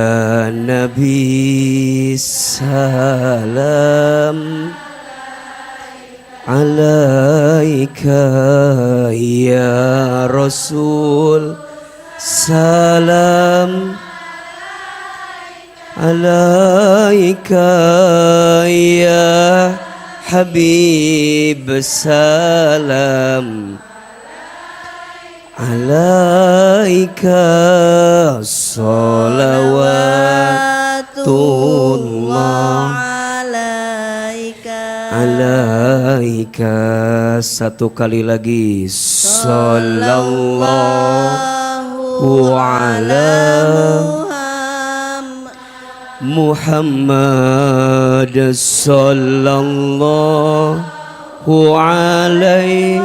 Ya Nabi salam alaika, ya Rasul salam alaika, ya Habib salam alaika, salawatullah alaika. Satu kali lagi, sallallahu ala Muhammad sallallahu alaihi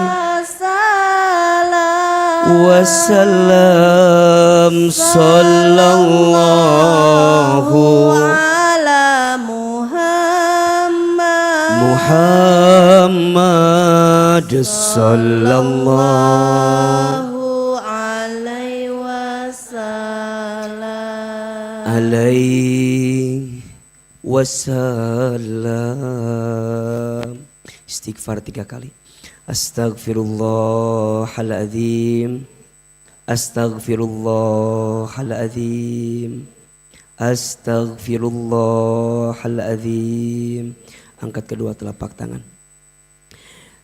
wasallam, sallallahu ala Muhammad sallallahu alaihi wasallam. alaihi wasallam. Istighfar 3 kali. Astaghfirullahaladzim, astaghfirullahaladzim, astaghfirullahaladzim. Angkat kedua telapak tangan.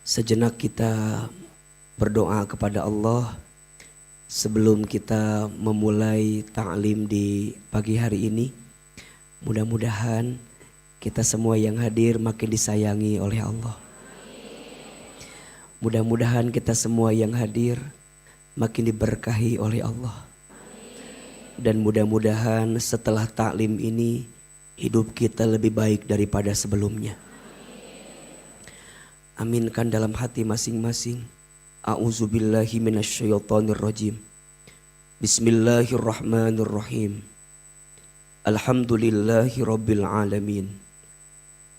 Sejenak kita berdoa kepada Allah sebelum kita memulai ta'lim di pagi hari ini. Mudah-mudahan kita semua yang hadir makin disayangi oleh Allah. Mudah-mudahan kita semua yang hadir makin diberkahi oleh Allah. Dan mudah-mudahan setelah taklim ini hidup kita lebih baik daripada sebelumnya. Aminkan dalam hati masing-masing. A'udzubillahi minasyaitonirrajim. Bismillahirrahmanirrahim. Alhamdulillahi rabbil alamin.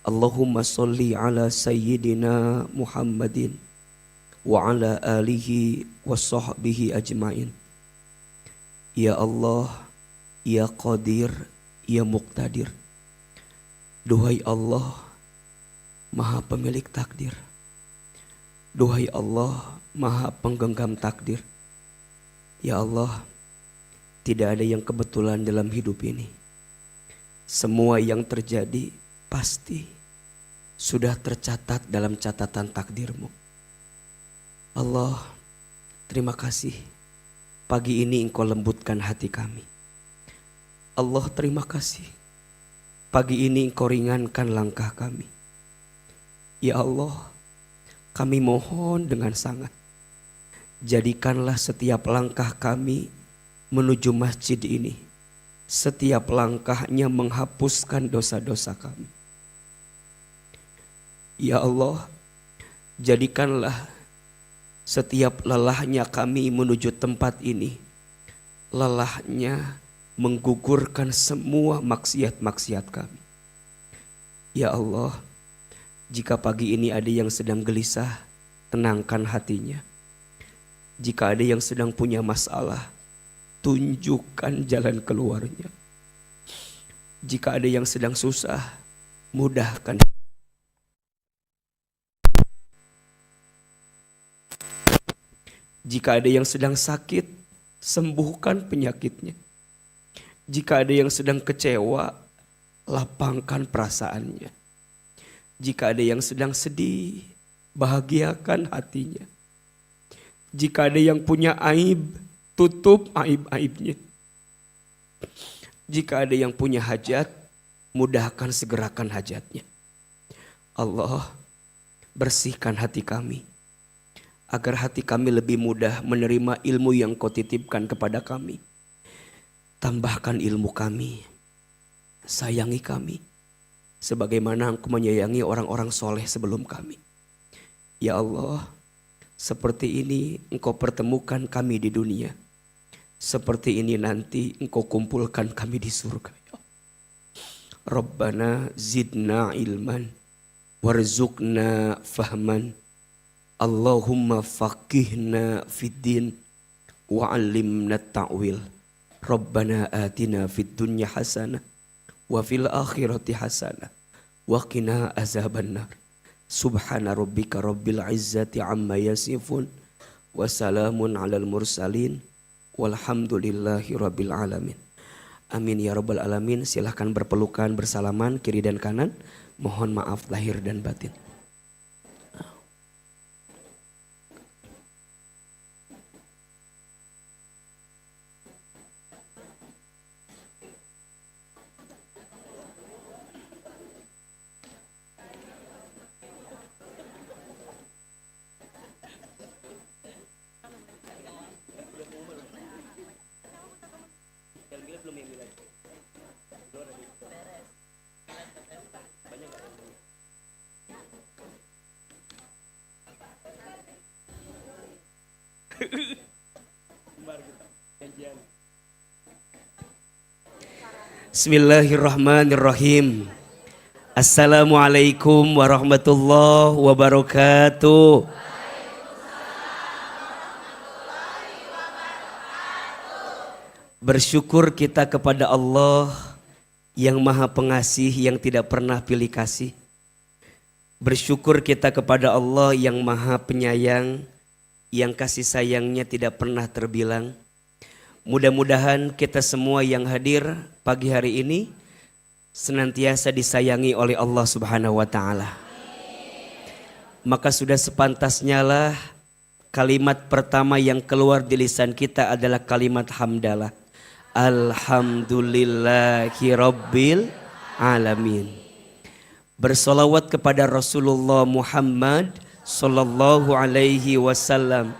Allahumma sholli ala sayyidina Muhammadin wa ala alihi wa sahbihi ajmain. Ya Allah, Ya Qadir, Ya Muqtadir. Duhai Allah, Maha pemilik takdir. Duhai Allah, Maha penggenggam takdir. Ya Allah, tidak ada yang kebetulan dalam hidup ini. Semua yang terjadi pasti sudah tercatat dalam catatan takdir-Mu. Allah, terima kasih. Pagi ini Engkau lembutkan hati kami. Allah, terima kasih. Pagi ini Engkau ringankan langkah kami. Ya Allah, kami mohon dengan sangat. Jadikanlah setiap langkah kami menuju masjid ini, setiap langkahnya menghapuskan dosa-dosa kami. Ya Allah, jadikanlah setiap lelahnya kami menuju tempat ini, lelahnya menggugurkan semua maksiat-maksiat kami. Ya Allah, jika pagi ini ada yang sedang gelisah, tenangkan hatinya. Jika ada yang sedang punya masalah, tunjukkan jalan keluarnya. Jika ada yang sedang susah, mudahkan. Jika ada yang sedang sakit, sembuhkan penyakitnya. Jika ada yang sedang kecewa, lapangkan perasaannya. Jika ada yang sedang sedih, bahagiakan hatinya. Jika ada yang punya aib, tutup aib-aibnya. Jika ada yang punya hajat, mudahkan segerakan hajatnya. Allah, bersihkan hati kami, agar hati kami lebih mudah menerima ilmu yang Kau titipkan kepada kami. Tambahkan ilmu kami, sayangi kami, sebagaimana Engkau menyayangi orang-orang soleh sebelum kami. Ya Allah, seperti ini Engkau pertemukan kami di dunia. Seperti ini nanti Engkau kumpulkan kami di surga. Rabbana zidna ilman warzuqna fahman. Allahumma faqihna fiddin wa'allimna ta'wil. Rabbana atina fid dunya hasanah wa fil akhirati hasanah wa qina azabannar. Subhana rabbika rabbil izzati amma yasifun wa salamun alal mursalin walhamdulillahi rabbil alamin. Amin ya rabbal alamin. Silahkan berpelukan bersalaman kiri dan kanan. Mohon maaf lahir dan batin. Bismillahirrahmanirrahim. Assalamualaikum warahmatullahi wabarakatuh. Bersyukur kita kepada Allah yang maha pengasih, yang tidak pernah pilih kasih. Bersyukur kita kepada Allah yang maha penyayang, yang kasih sayangnya tidak pernah terbilang. Mudah-mudahan kita semua yang hadir pagi hari ini senantiasa disayangi oleh Allah Subhanahu wa ta'ala. Maka sudah sepantasnya lah kalimat pertama yang keluar di lisan kita adalah kalimat hamdalah. Alhamdulillahi rabbil alamin. Bersolawat kepada Rasulullah Muhammad sallallahu alaihi wasallam,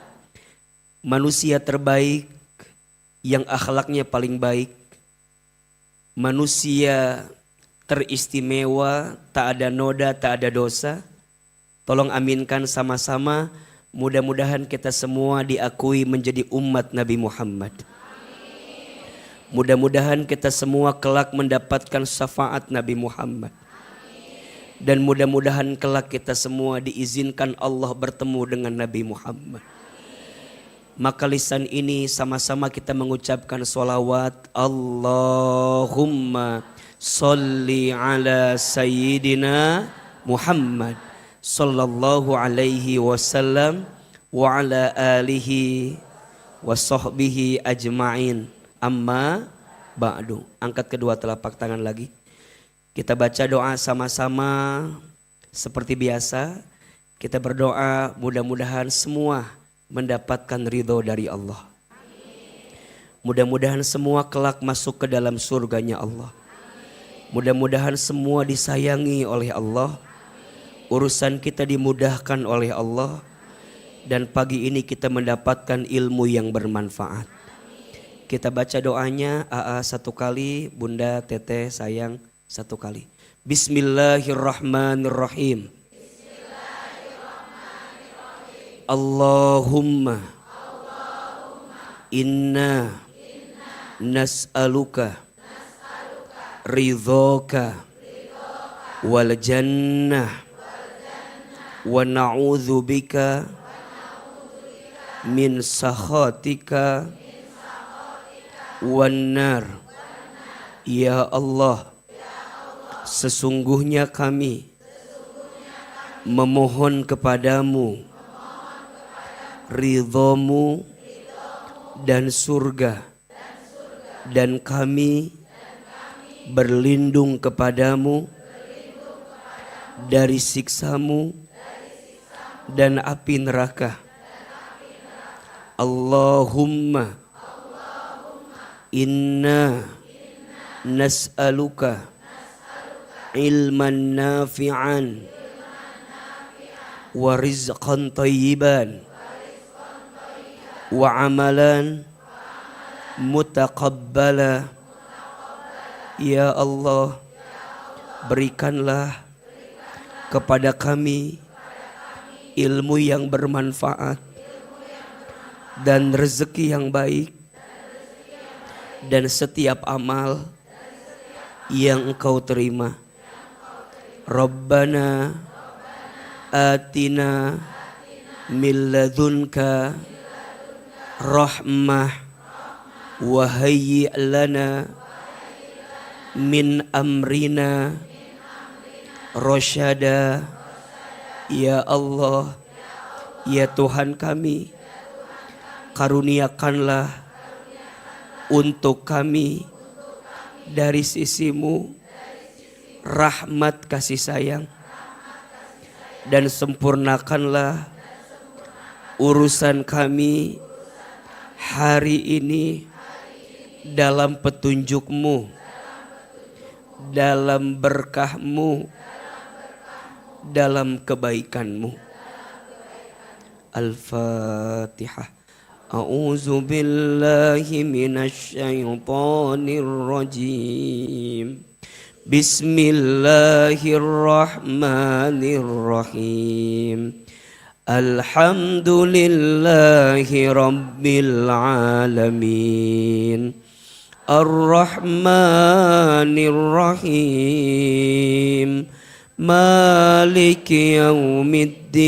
manusia terbaik yang akhlaknya paling baik, manusia teristimewa, tak ada noda, tak ada dosa. Tolong aminkan sama-sama, mudah-mudahan kita semua diakui menjadi umat Nabi Muhammad. Mudah-mudahan kita semua kelak mendapatkan syafaat Nabi Muhammad. Dan mudah-mudahan kelak kita semua diizinkan Allah bertemu dengan Nabi Muhammad. Maka lisan ini sama-sama kita mengucapkan sholawat. Allahumma salli ala sayyidina Muhammad sallallahu alaihi wasallam wa ala alihi wa sahbihi ajma'in. Amma ba'du. Angkat kedua telapak tangan lagi. Kita baca doa sama-sama seperti biasa. Kita berdoa mudah-mudahan semua mendapatkan ridho dari Allah. Mudah-mudahan semua kelak masuk ke dalam surganya Allah. Mudah-mudahan semua disayangi oleh Allah. Urusan kita dimudahkan oleh Allah. Dan pagi ini kita mendapatkan ilmu yang bermanfaat. Kita baca doanya, AA satu kali, Bunda, Teteh, sayang satu kali. Bismillahirrahmanirrahim. Allahumma inna nas'aluka ridhoka wal jannah wa na'udzu bika min sakhatika wan nar. Ya Allah, sesungguhnya kami memohon kepadamu ridhomu dan surga, dan kami berlindung kepadamu dari siksamu dan api neraka. Allahumma inna nas'aluka ilman nafi'an wa rizqan tayyiban wa amalan mutaqabbala. Ya Allah, berikanlah kepada kami ilmu yang bermanfaat dan rezeki yang baik dan setiap amal yang Engkau terima. Rabbana atina min ladunka rahmah wa hayyi' lana min amrina rasyada. Ya Allah, ya Tuhan kami, karuniakanlah untuk kami dari sisimu rahmat kasih sayang, dan sempurnakanlah urusan kami hari ini dalam petunjukmu, dalam berkahmu, dalam kebaikanmu. Al-Fatihah. A'udzu billahi minasy syaithanir rajim. Bismillahirrahmanirrahim. Alhamdulillahi rabbil alamin. Ar-Rahmanir Rahim. Maliki yaumiddin.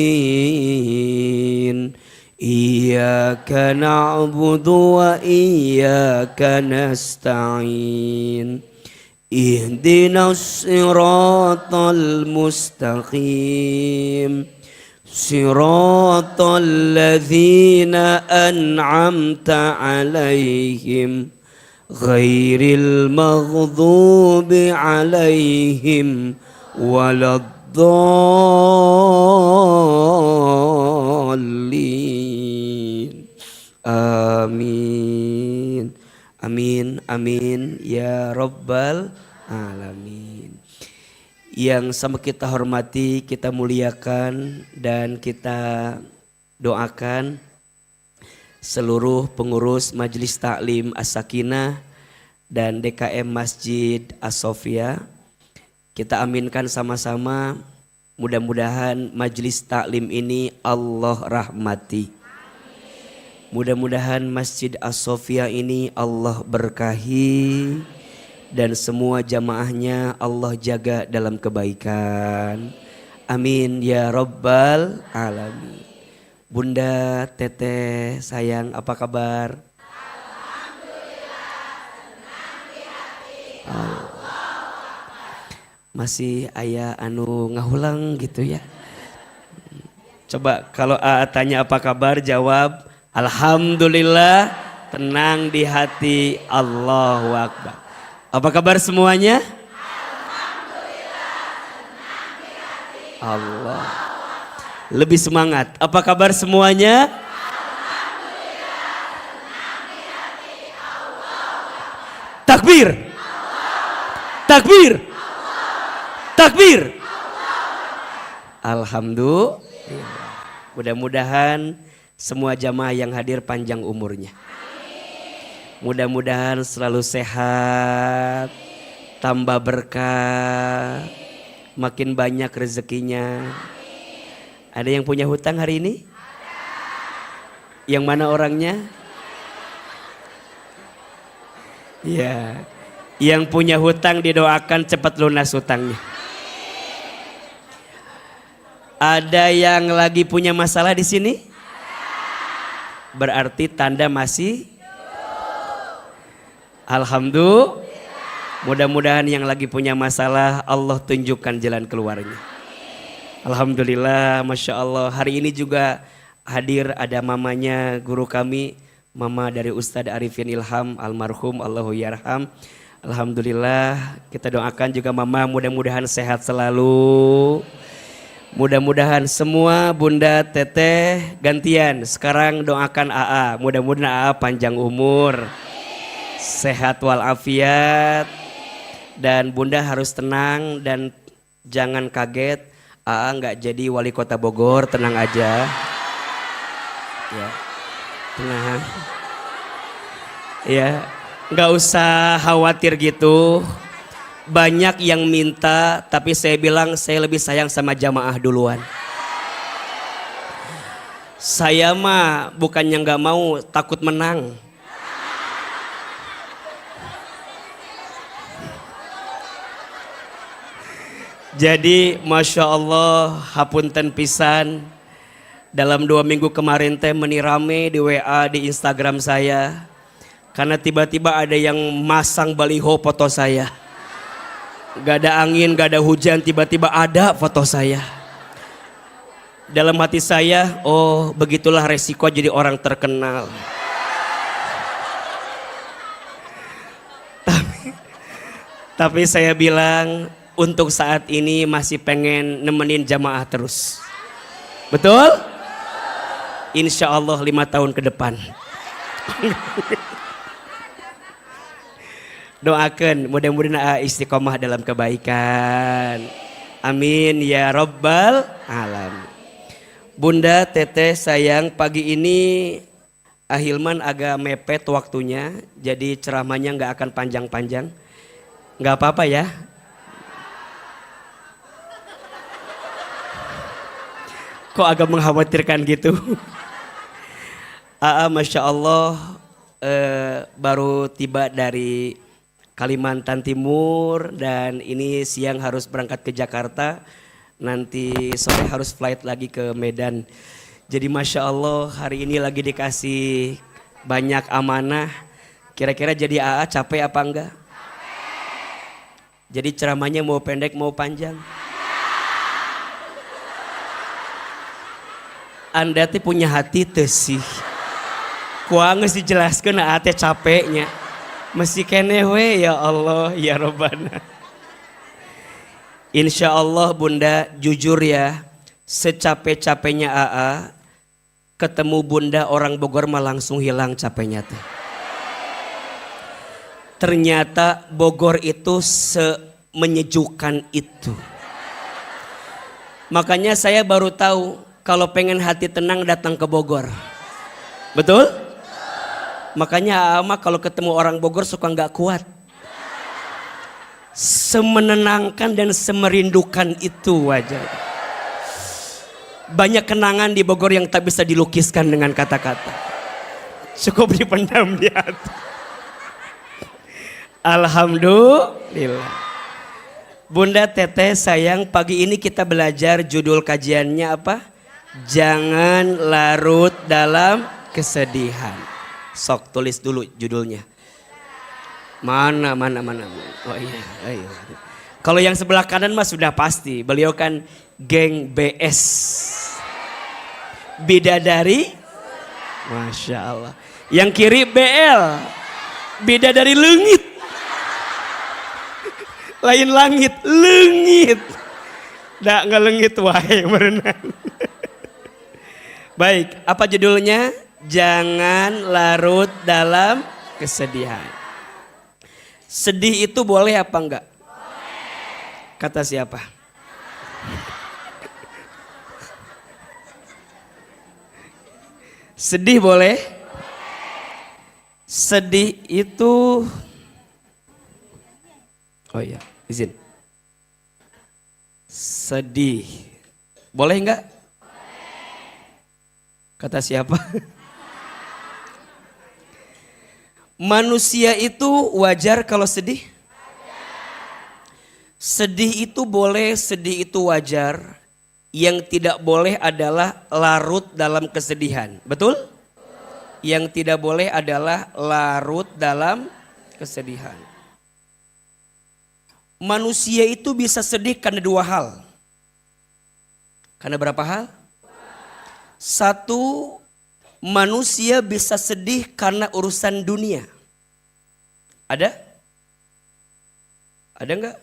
Iyyaka na'budu wa iyyaka nasta'in. Ihdinas siratal mustaqim. Siratal ladzina an'amta 'alaihim ghairil maghdubi 'alaihim waladdallin. Amin. Amin, amin ya rabbal alamin. Yang sama kita hormati, kita muliakan, dan kita doakan seluruh pengurus Majelis Taklim As-Sakinah dan DKM Masjid As-Sofia. Kita aminkan sama-sama, mudah-mudahan Majelis Taklim ini Allah rahmati. Mudah-mudahan Masjid As-Sofia ini Allah berkahi, dan semua jamaahnya Allah jaga dalam kebaikan. Amin ya rabbal alamin. Bunda, Teteh, sayang, apa kabar? Alhamdulillah, senang di hati. Masih aya anu ngahulang gitu ya. Coba kalau tanya apa kabar, jawab alhamdulillah, tenang di hati. Allahu Akbar. Apa kabar semuanya? Alhamdulillah, senang di hati. Allah. Lebih semangat. Apa kabar semuanya? Alhamdulillah, senang di hati. Takbir. Takbir. Takbir. Alhamdulillah. Mudah-mudahan semua jamaah yang hadir panjang umurnya. Mudah-mudahan selalu sehat, tambah berkah, makin banyak rezekinya. Ada yang punya hutang hari ini? Yang mana orangnya? Ya, yang punya hutang didoakan cepat lunas hutangnya. Ada yang lagi punya masalah di sini? Berarti tanda masih. Alhamdulillah. Mudah-mudahan yang lagi punya masalah Allah tunjukkan jalan keluarnya. Alhamdulillah, Masya Allah. Hari ini juga hadir ada mamanya guru kami, mama dari Ustadz Arifin Ilham almarhum, Allahu yarham. Alhamdulillah, kita doakan juga mama mudah-mudahan sehat selalu. Mudah-mudahan semua Bunda, Teteh gantian. Sekarang doakan AA, mudah-mudahan AA panjang umur, sehat walafiat, dan Bunda harus tenang dan jangan kaget. AA nggak jadi wali kota Bogor, tenang aja. Ya, tenang. Ya, nggak usah khawatir gitu. Banyak yang minta, tapi saya bilang saya lebih sayang sama jamaah duluan. Saya mah bukannya nggak mau, takut menang. Jadi Masya Allah, hapunten pisan. Dalam 2 minggu kemarin teh menirame di WA di Instagram saya. Karena tiba-tiba ada yang masang baliho foto saya. Gak ada angin, gak ada hujan, tiba-tiba ada foto saya. Dalam hati saya, oh begitulah resiko jadi orang terkenal. Tapi saya bilang untuk saat ini masih pengen nemenin jamaah terus. Betul? Insya Allah 5 tahun ke depan. Doakan mudah-mudahan istiqomah dalam kebaikan. Amin ya Rabbal Alamin. Bunda, Teteh, sayang, pagi ini Ahilman agak mepet waktunya, jadi ceramahnya nggak akan panjang-panjang. Nggak apa-apa ya. Kok agak mengkhawatirkan gitu. Masya Allah, baru tiba dari Kalimantan Timur dan ini siang harus berangkat ke Jakarta. Nanti sore harus flight lagi ke Medan. Jadi Masya Allah hari ini lagi dikasih banyak amanah. Kira-kira jadi AA capek apa enggak? Jadi ceramahnya mau pendek mau panjang? Anda tuh punya hati tuh sih. Kuang geus dijelaskeun AA teh capeknya. Mesti keneh we ya Allah ya Rabbana. Insya Allah Bunda jujur ya, secapek-capeknya AA ketemu Bunda orang Bogor mah langsung hilang capeknya tuh. Ternyata Bogor itu semenyejukkan itu. Makanya saya baru tahu kalau pengen hati tenang datang ke Bogor. Betul? Makanya AA mah kalau ketemu orang Bogor suka nggak kuat. Semenenangkan dan semerindukan itu wajah. Banyak kenangan di Bogor yang tak bisa dilukiskan dengan kata-kata. Cukup dipendam di hati. Alhamdulillah. Bunda, Teteh, sayang, pagi ini kita belajar judul kajiannya apa? Jangan larut dalam kesedihan. Sok tulis dulu judulnya. Mana. Oh iya, ayo. Kalau yang sebelah kanan mah sudah pasti. Beliau kan geng BS. Bidadari. Masya Allah. Yang kiri BL. Bidadari Leungit. Lain langit, leungit. Nggak ngelengit wae berenang. Baik, apa judulnya? Jangan larut dalam kesedihan. Sedih itu boleh apa enggak? Boleh. Kata siapa? Sedih boleh? Sedih itu, oh iya, izin. Sedih, boleh enggak? Kata siapa? Manusia itu wajar kalau sedih? Sedih itu boleh, sedih itu wajar. Yang tidak boleh adalah larut dalam kesedihan. Betul? Yang tidak boleh adalah larut dalam kesedihan. Manusia itu bisa sedih karena 2 hal. Karena berapa hal? 1, manusia bisa sedih karena urusan dunia. Ada? Ada enggak?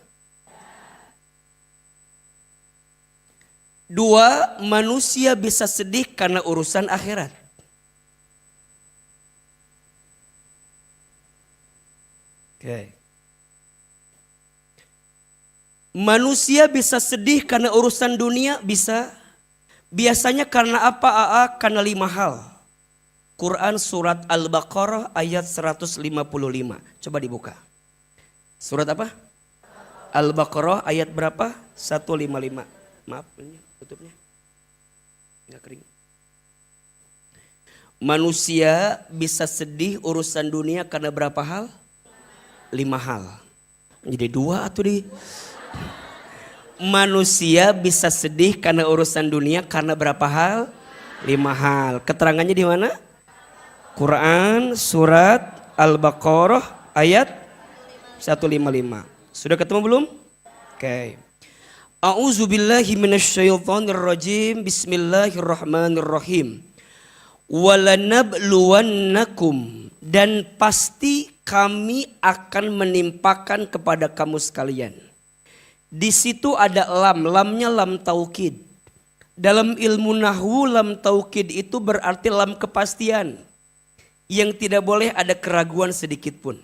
2, manusia bisa sedih karena urusan akhirat. Oke. Manusia bisa sedih karena urusan dunia, bisa. Biasanya karena apa AA? Karena 5 hal. Quran surat Al-Baqarah ayat 155. Coba dibuka. Surat apa? Al-Baqarah ayat berapa? 155. Maaf, ini tutupnya. Enggak kering. Manusia bisa sedih urusan dunia karena berapa hal? 5 hal. Jadi 2 atau di... Manusia bisa sedih karena urusan dunia karena berapa hal? 5 hal. Keterangannya di mana? Quran surat Al-Baqarah ayat 155. Sudah ketemu belum? Oke. A'udzu billahi minasyaitonir rajim. Bismillahirrahmanirrahim. Walanabluwannakum, dan pasti kami akan menimpakan kepada kamu sekalian. Di situ ada lam, lamnya lam taukid. Dalam ilmu nahwu lam taukid itu berarti lam kepastian, yang tidak boleh ada keraguan sedikit pun.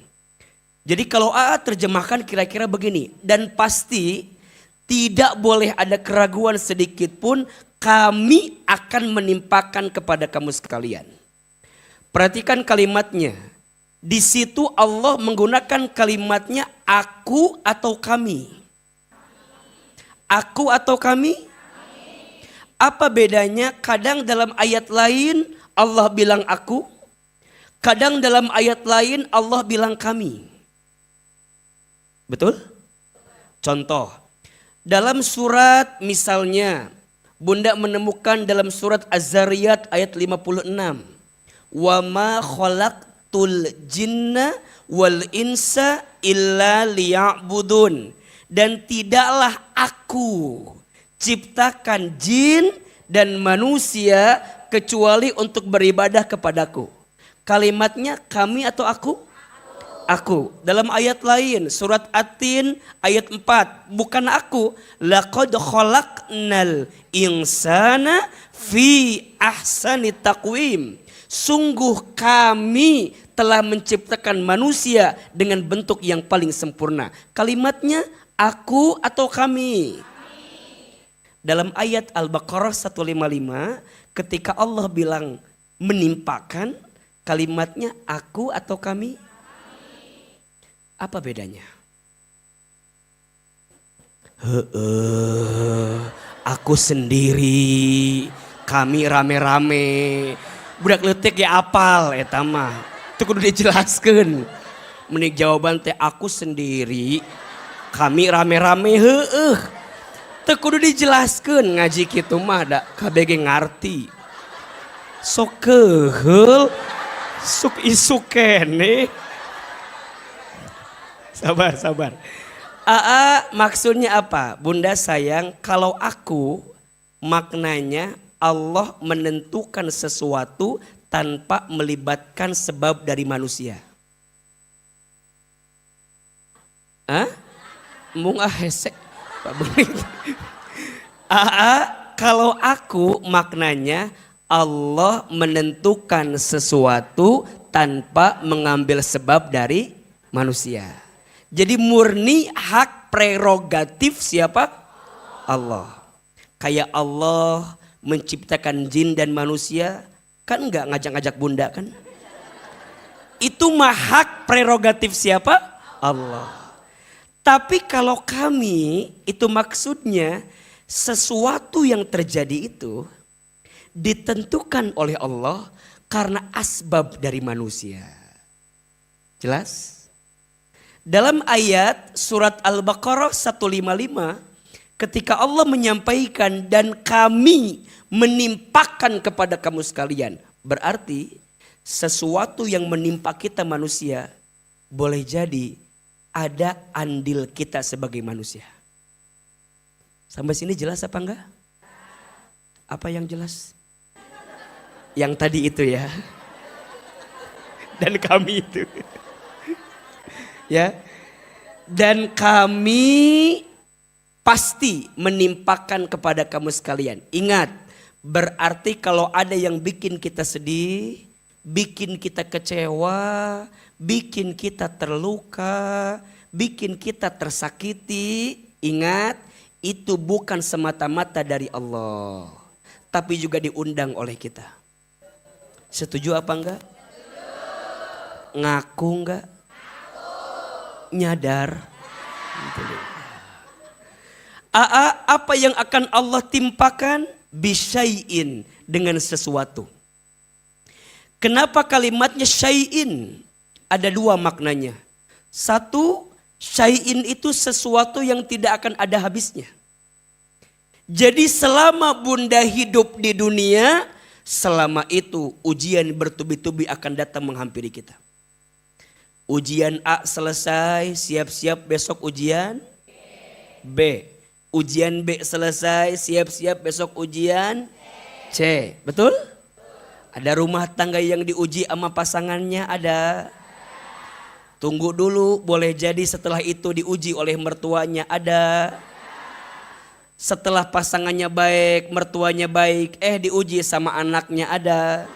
Jadi kalau AA terjemahkan kira-kira begini, dan pasti tidak boleh ada keraguan sedikit pun, kami akan menimpakan kepada kamu sekalian. Perhatikan kalimatnya. Di situ Allah menggunakan kalimatnya aku atau kami. Aku atau kami? Apa bedanya? Kadang dalam ayat lain Allah bilang aku, kadang dalam ayat lain Allah bilang kami. Betul? Contoh, dalam surat misalnya Bunda menemukan dalam surat Az-Zariyat ayat 56. Wa ma khalaqtul jinna wal insa illa liya'budun. Dan tidaklah aku ciptakan jin dan manusia kecuali untuk beribadah kepadaku. Kalimatnya kami atau aku? Aku. Dalam ayat lain surat At-Tin ayat 4, bukan aku, laqad khalaqnal insana fi ahsani taqwim. Sungguh kami telah menciptakan manusia dengan bentuk yang paling sempurna. Kalimatnya aku atau kami? Dalam ayat Al-Baqarah 155 ketika Allah bilang menimpakan, kalimatnya aku atau kami? Apa bedanya? Aku sendiri, kami rame-rame. Budak letik ya apal eta mah. Itu kudu dijelaskeun. Menik jawaban teh aku sendiri, kami rame-rame heueuh. Teu kudu dijelaskeun, ngaji kitu mah da KBG ngarti. Sok keheul, suk isuk keneh. Sabar. AA maksudnya apa? Bunda sayang, kalau aku maknanya Allah menentukan sesuatu tanpa melibatkan sebab dari manusia. Mung hesek Pak Bening. AA kalau aku maknanya Allah menentukan sesuatu tanpa mengambil sebab dari manusia. Jadi murni hak prerogatif siapa? Allah. Kayak Allah menciptakan jin dan manusia, kan enggak ngajak-ngajak bunda kan? Itu mah hak prerogatif siapa? Allah. Tapi kalau kami, itu maksudnya sesuatu yang terjadi itu ditentukan oleh Allah karena asbab dari manusia. Jelas? Dalam ayat surat Al-Baqarah 155 ketika Allah menyampaikan dan kami menimpakan kepada kamu sekalian. Berarti sesuatu yang menimpa kita manusia boleh jadi ada andil kita sebagai manusia. Sampai sini jelas apa enggak? Apa yang jelas? Yang tadi itu ya. Dan kami itu. Ya, dan kami pasti menimpakan kepada kamu sekalian. Ingat, berarti kalau ada yang bikin kita sedih, bikin kita kecewa, bikin kita terluka, bikin kita tersakiti, ingat itu bukan semata-mata dari Allah, tapi juga diundang oleh kita. Setuju apa enggak? Ngaku enggak? Nyadar. Apa yang akan Allah timpakan? Bisyai'in, dengan sesuatu. Kenapa kalimatnya syai'in? Ada dua maknanya. Satu, syai'in itu sesuatu yang tidak akan ada habisnya. Jadi selama bunda hidup di dunia, selama itu ujian bertubi-tubi akan datang menghampiri kita. Ujian A selesai, siap-siap besok ujian B. Ujian B selesai, siap-siap besok ujian C. Betul? Ada rumah tangga yang diuji sama pasangannya, ada. Tunggu dulu, boleh jadi setelah itu diuji oleh mertuanya, ada. Setelah pasangannya baik, mertuanya baik, diuji sama anaknya, ada.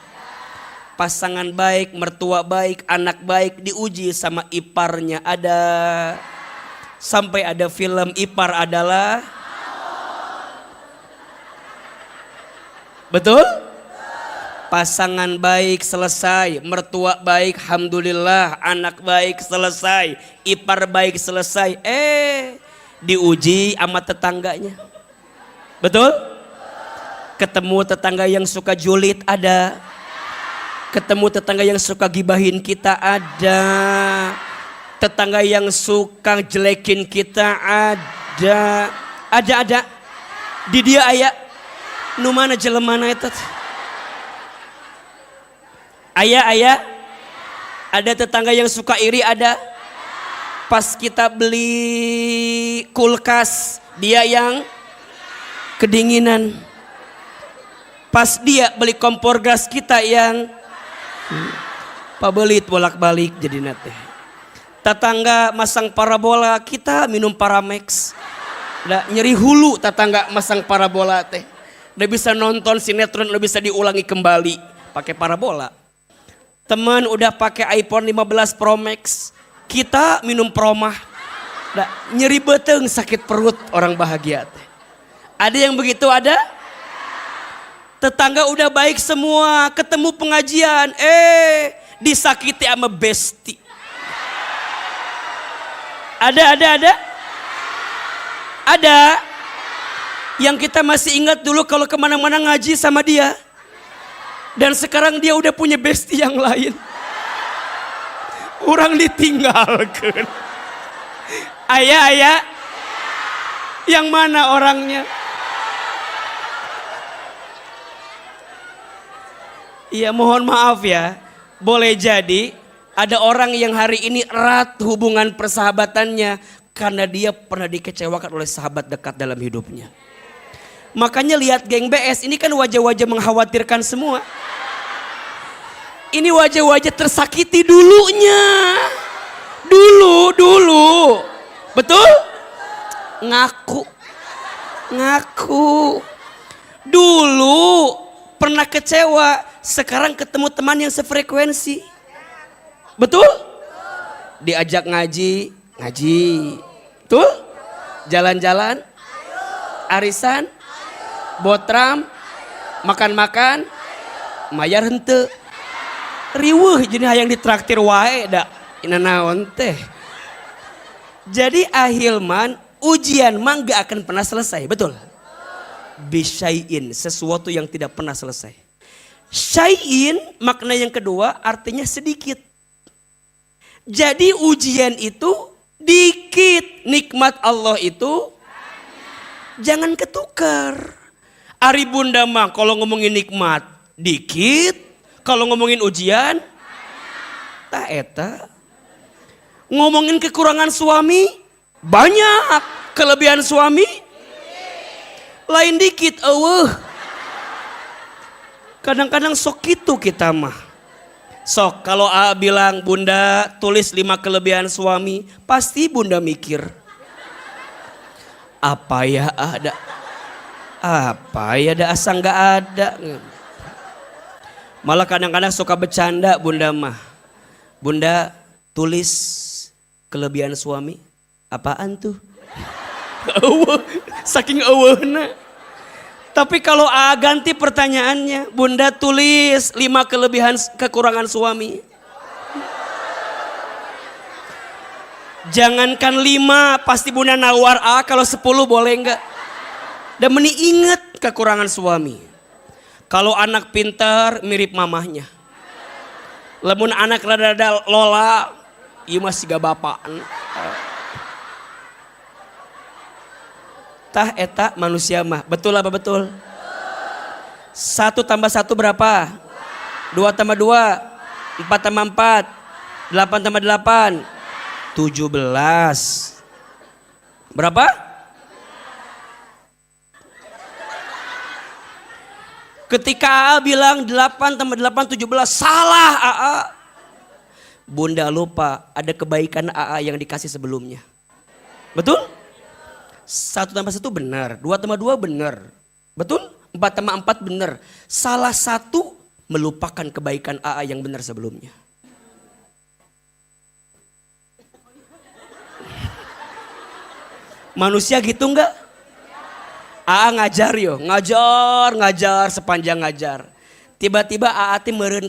Pasangan baik, mertua baik, anak baik, diuji sama iparnya, ada. Sampai ada film ipar adalah. Betul? Pasangan baik selesai, mertua baik alhamdulillah, anak baik selesai, ipar baik selesai, diuji sama tetangganya. Betul? Ketemu tetangga yang suka julid, ada. Ketemu tetangga yang suka gibahin kita, ada. Tetangga yang suka jelekin kita, ada. Ada. Di dia aya. Nu mana jelemana eta? Aya. Ada tetangga yang suka iri, ada. Pas kita beli kulkas, dia yang kedinginan. Pas dia beli kompor gas, kita yang pabelit bolak-balik jadi nate. Tetangga masang parabola, kita minum Paramex. Udah nyeri hulu tetangga masang parabola teh. Udah bisa nonton sinetron, udah bisa diulangi kembali pakai parabola. Teman udah pakai iPhone 15 Pro Max, kita minum Promah. Udah nyeri beteng, sakit perut, orang bahagia teh. Ada yang begitu, ada? Tetangga udah baik semua, ketemu pengajian, disakiti sama besti. Ada. Yang kita masih ingat dulu kalau kemana-mana ngaji sama dia. Dan sekarang dia udah punya besti yang lain. Orang ditinggalkan. Ayah. Yang mana orangnya? Iya, mohon maaf ya. Boleh jadi ada orang yang hari ini erat hubungan persahabatannya karena dia pernah dikecewakan oleh sahabat dekat dalam hidupnya. Makanya lihat geng BS ini kan wajah-wajah mengkhawatirkan semua. Ini wajah-wajah tersakiti dulunya. Dulu. Betul? Ngaku. Dulu pernah kecewa, sekarang ketemu teman yang sefrekuensi. Betul? Diajak ngaji. Betul? Jalan-jalan, arisan, botram, makan-makan, mayar henteu. Riweuh jadi hayang ditraktir wae da. Ina naon teh. Jadi ahilman, ujian mah gak akan pernah selesai, betul? Bisyai'in, sesuatu yang tidak pernah selesai. Syai'in makna yang kedua artinya sedikit. Jadi ujian itu dikit, nikmat Allah itu jangan ketukar. Ari bunda mah kalau ngomongin nikmat dikit, kalau ngomongin ujian tak eta. Ngomongin kekurangan suami banyak, kelebihan suami lain dikit. Kadang-kadang sok gitu kita mah. Sok kalau A bilang bunda tulis 5 kelebihan suami, pasti bunda mikir apa ya ada asa nggak ada. Malah kadang-kadang suka bercanda bunda mah. Bunda tulis kelebihan suami, apaan tuh? Saking eueuhna. Tapi kalau A ganti pertanyaannya, bunda tulis 5 kekurangan suami. Jangankan 5, pasti bunda nawar A, kalau 10 boleh enggak? Dan meni inget kekurangan suami. Kalau anak pintar mirip mamahnya. Lamun anak rada-rada lola, ieu mah siga bapaan. Tah eta manusia mah. Betul apa betul? 1 tambah 1 berapa? 2 tambah 2, 4 tambah 4, 8 tambah 8. 17. Berapa? Ketika AA bilang 8 tambah 8 17, salah AA. Bunda lupa ada kebaikan AA yang dikasih sebelumnya. Betul? 1 tambah 1 benar, 2 tambah 2 benar. Betul? 4 tambah 4 benar. Salah satu melupakan kebaikan AA yang benar sebelumnya. Manusia gitu enggak? AA ngajar yo, ngajar sepanjang ngajar. Tiba-tiba AA teh meureun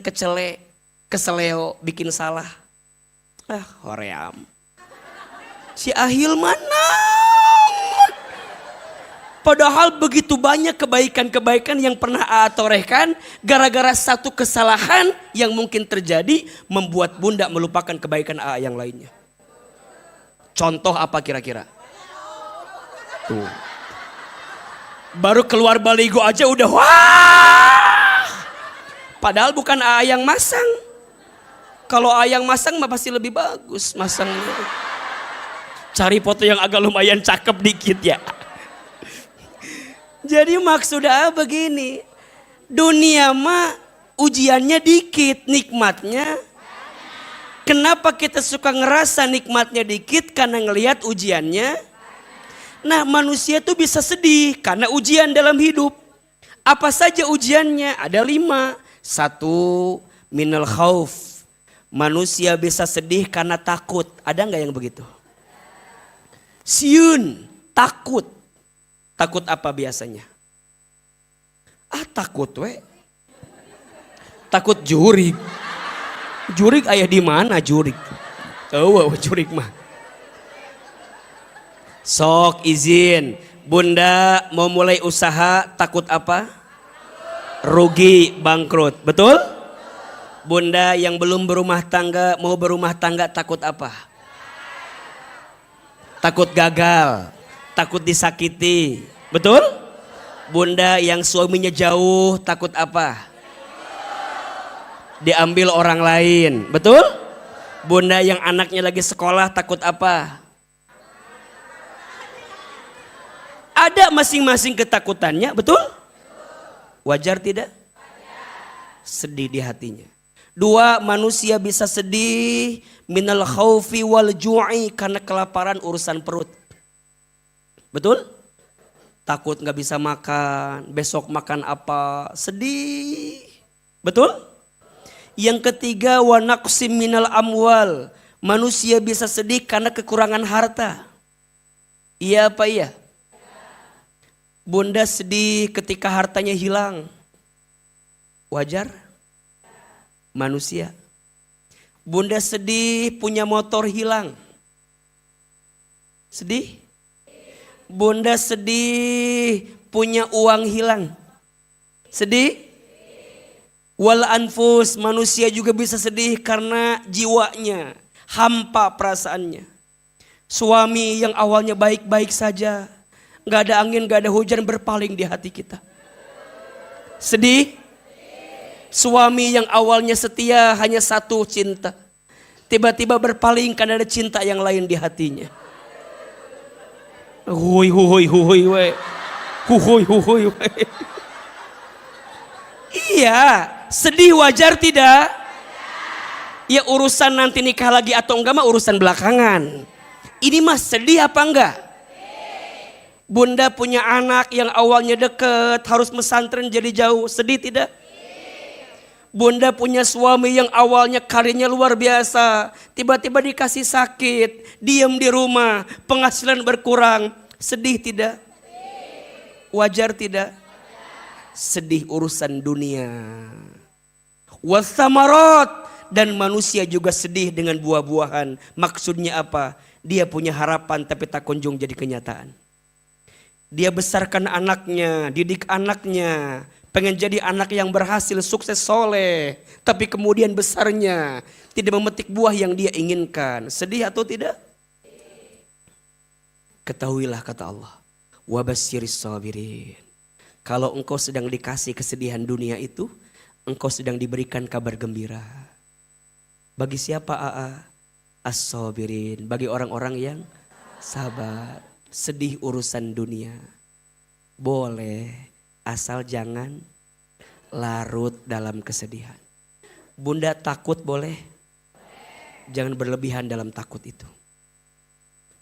keseleo bikin salah. Hoream. Si Ahil mana? Padahal begitu banyak kebaikan-kebaikan yang pernah AA torehkan, gara-gara satu kesalahan yang mungkin terjadi membuat bunda melupakan kebaikan AA yang lainnya. Contoh apa kira-kira? Tuh. Baru keluar baligo aja udah wah. Padahal bukan AA yang masang. Kalau AA yang masang mah pasti lebih bagus masangnya. Cari foto yang agak lumayan cakep dikit ya. Jadi maksud AA begini. Dunia mah ujiannya dikit, nikmatnya. Kenapa kita suka ngerasa nikmatnya dikit? Karena ngelihat ujiannya. Nah manusia tuh bisa sedih karena ujian dalam hidup. Apa saja ujiannya? Ada 5. 1, minal khauf. Manusia bisa sedih karena takut. Ada nggak yang begitu? Siun, takut. Takut apa biasanya? Takut we. Takut jurig. Jurig ayah di mana jurig? Oh, jurig mah. Sok izin, bunda mau mulai usaha takut apa? Rugi, bangkrut, betul? Bunda yang belum berumah tangga mau berumah tangga takut apa? Takut gagal, takut disakiti, betul? Bunda yang suaminya jauh takut apa? Diambil orang lain, betul? Bunda yang anaknya lagi sekolah takut apa? Ada masing-masing ketakutannya, betul? Wajar tidak? Sedih di hatinya. 2, manusia bisa sedih minal khaufi wal ju'i karena kelaparan urusan perut. Betul? Takut nggak bisa makan, besok makan apa, sedih. Betul? Yang ketiga, wa naqsim minal amwal. Manusia bisa sedih karena kekurangan harta. Iya apa iya? Bunda sedih ketika hartanya hilang. Wajar? Manusia. Bunda sedih punya motor hilang. Sedih? Bunda sedih punya uang hilang. Sedih? Wal anfus, manusia juga bisa sedih karena jiwanya hampa perasaannya. Suami yang awalnya baik-baik saja, gak ada angin, gak ada hujan, berpaling di hati kita. Sedih? Suami yang awalnya setia hanya satu cinta, tiba-tiba berpaling karena ada cinta yang lain di hatinya. Hui hui hui we. Hui hui we. Iya, sedih wajar tidak? Ya urusan nanti nikah lagi atau enggak mah urusan belakangan. Ini mah sedih apa enggak? Bunda punya anak yang awalnya deket, harus mesantren jadi jauh, sedih tidak? Bunda punya suami yang awalnya karirnya luar biasa, tiba-tiba dikasih sakit, diam di rumah, penghasilan berkurang, sedih tidak? Wajar tidak? Sedih urusan dunia. Wasamarot, dan manusia juga sedih dengan buah-buahan. Maksudnya apa? Dia punya harapan tapi tak kunjung jadi kenyataan. Dia besarkan anaknya, didik anaknya, pengen jadi anak yang berhasil, sukses, soleh. Tapi kemudian besarnya tidak memetik buah yang dia inginkan. Sedih atau tidak? Ketahuilah kata Allah, wabasyiris sabirin. Kalau engkau sedang dikasih kesedihan dunia itu, engkau sedang diberikan kabar gembira. Bagi siapa AA? As-sabirin, bagi orang-orang yang sabar. Sedih urusan dunia boleh, asal jangan larut dalam kesedihan. Bunda takut boleh, jangan berlebihan dalam takut itu.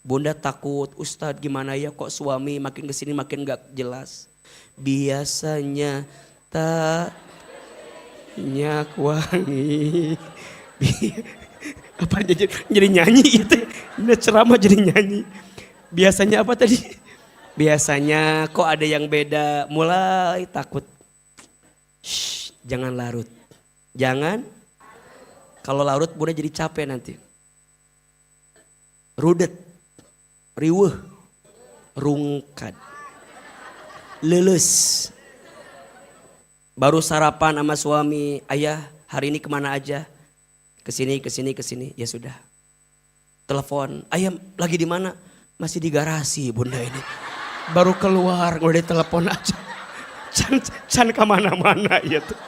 Bunda takut, Ustadz gimana ya kok suami makin kesini makin gak jelas. Biasanya tak minyak wangi. Apa jadi nyanyi gitu. Ini ceramah jadi nyanyi. Biasanya apa tadi? Biasanya kok ada yang beda, mulai takut. Shh, jangan larut. Jangan. Kalau larut Bunda jadi capek nanti. Rudet, riweuh, rungkad, leles. Baru sarapan sama suami, ayah hari ini kemana aja? Kesini. Ya sudah. Telepon, ayah lagi di mana? Masih di garasi Bunda ini. Baru keluar, udah ditelepon aja. Can kemana-mana ya tuh.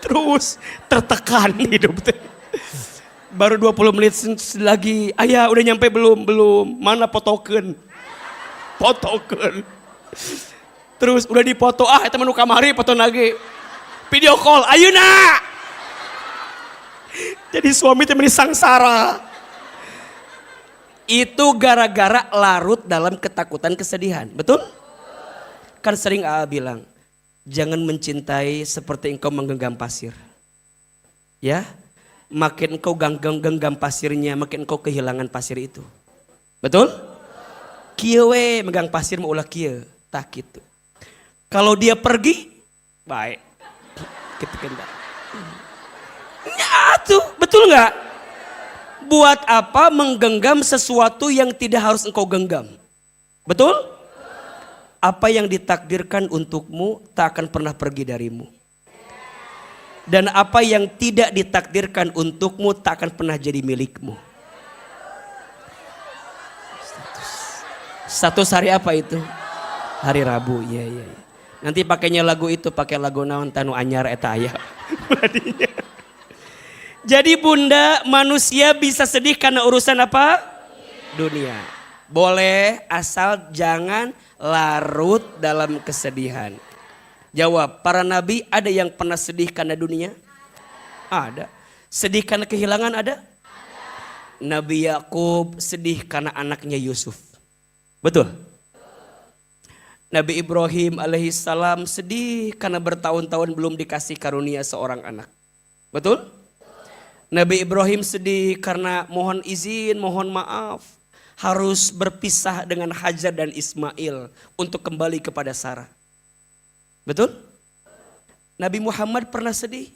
Terus tertekan hidup tuh. Baru 20 menit lagi, ayah udah nyampe belum? Mana fotoken? Terus udah dipoto, itu menu kamari foto lagi. Video call, ayeuna. Jadi suami temen sangsara. Itu gara-gara larut dalam ketakutan kesedihan. Betul? Kan sering AA bilang, jangan mencintai seperti engkau menggenggam pasir. Ya, makin engkau genggam pasirnya, makin engkau kehilangan pasir itu. Betul? Kieu we megang pasir mau ulah kieu, tak gitu. Kalau dia pergi, baik. Gitu kan. Ya tuh, betul nggak? Buat apa menggenggam sesuatu yang tidak harus engkau genggam? Betul? Apa yang ditakdirkan untukmu tak akan pernah pergi darimu. Dan apa yang tidak ditakdirkan untukmu tak akan pernah jadi milikmu. Status hari apa itu? Hari Rabu, iya. Nanti pakainya lagu itu, pakai lagu naon tanu anyar eta aya. Jadi Bunda, manusia bisa sedih karena urusan apa? Dunia. Boleh, asal jangan larut dalam kesedihan. Jawab, para nabi ada yang pernah sedih karena dunia? Ada. Sedih karena kehilangan ada? Nabi Yakub sedih karena anaknya Yusuf. Betul? Nabi Ibrahim alaihissalam sedih karena bertahun-tahun belum dikasih karunia seorang anak. Betul? Nabi Ibrahim sedih karena mohon izin, mohon maaf. Harus berpisah dengan Hajar dan Ismail untuk kembali kepada Sarah. Betul? Nabi Muhammad pernah sedih?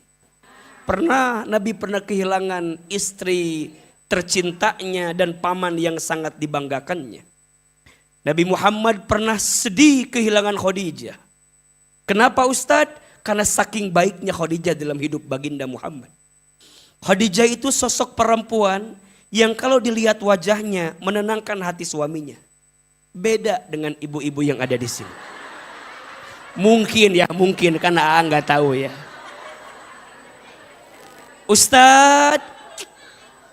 Pernah, Nabi pernah kehilangan istri tercintanya dan paman yang sangat dibanggakannya. Nabi Muhammad pernah sedih kehilangan Khadijah. Kenapa Ustadz? Karena saking baiknya Khadijah dalam hidup baginda Muhammad. Khadijah itu sosok perempuan yang kalau dilihat wajahnya menenangkan hati suaminya. Beda dengan ibu-ibu yang ada di sini. Mungkin karena nggak tahu ya. Ustadz,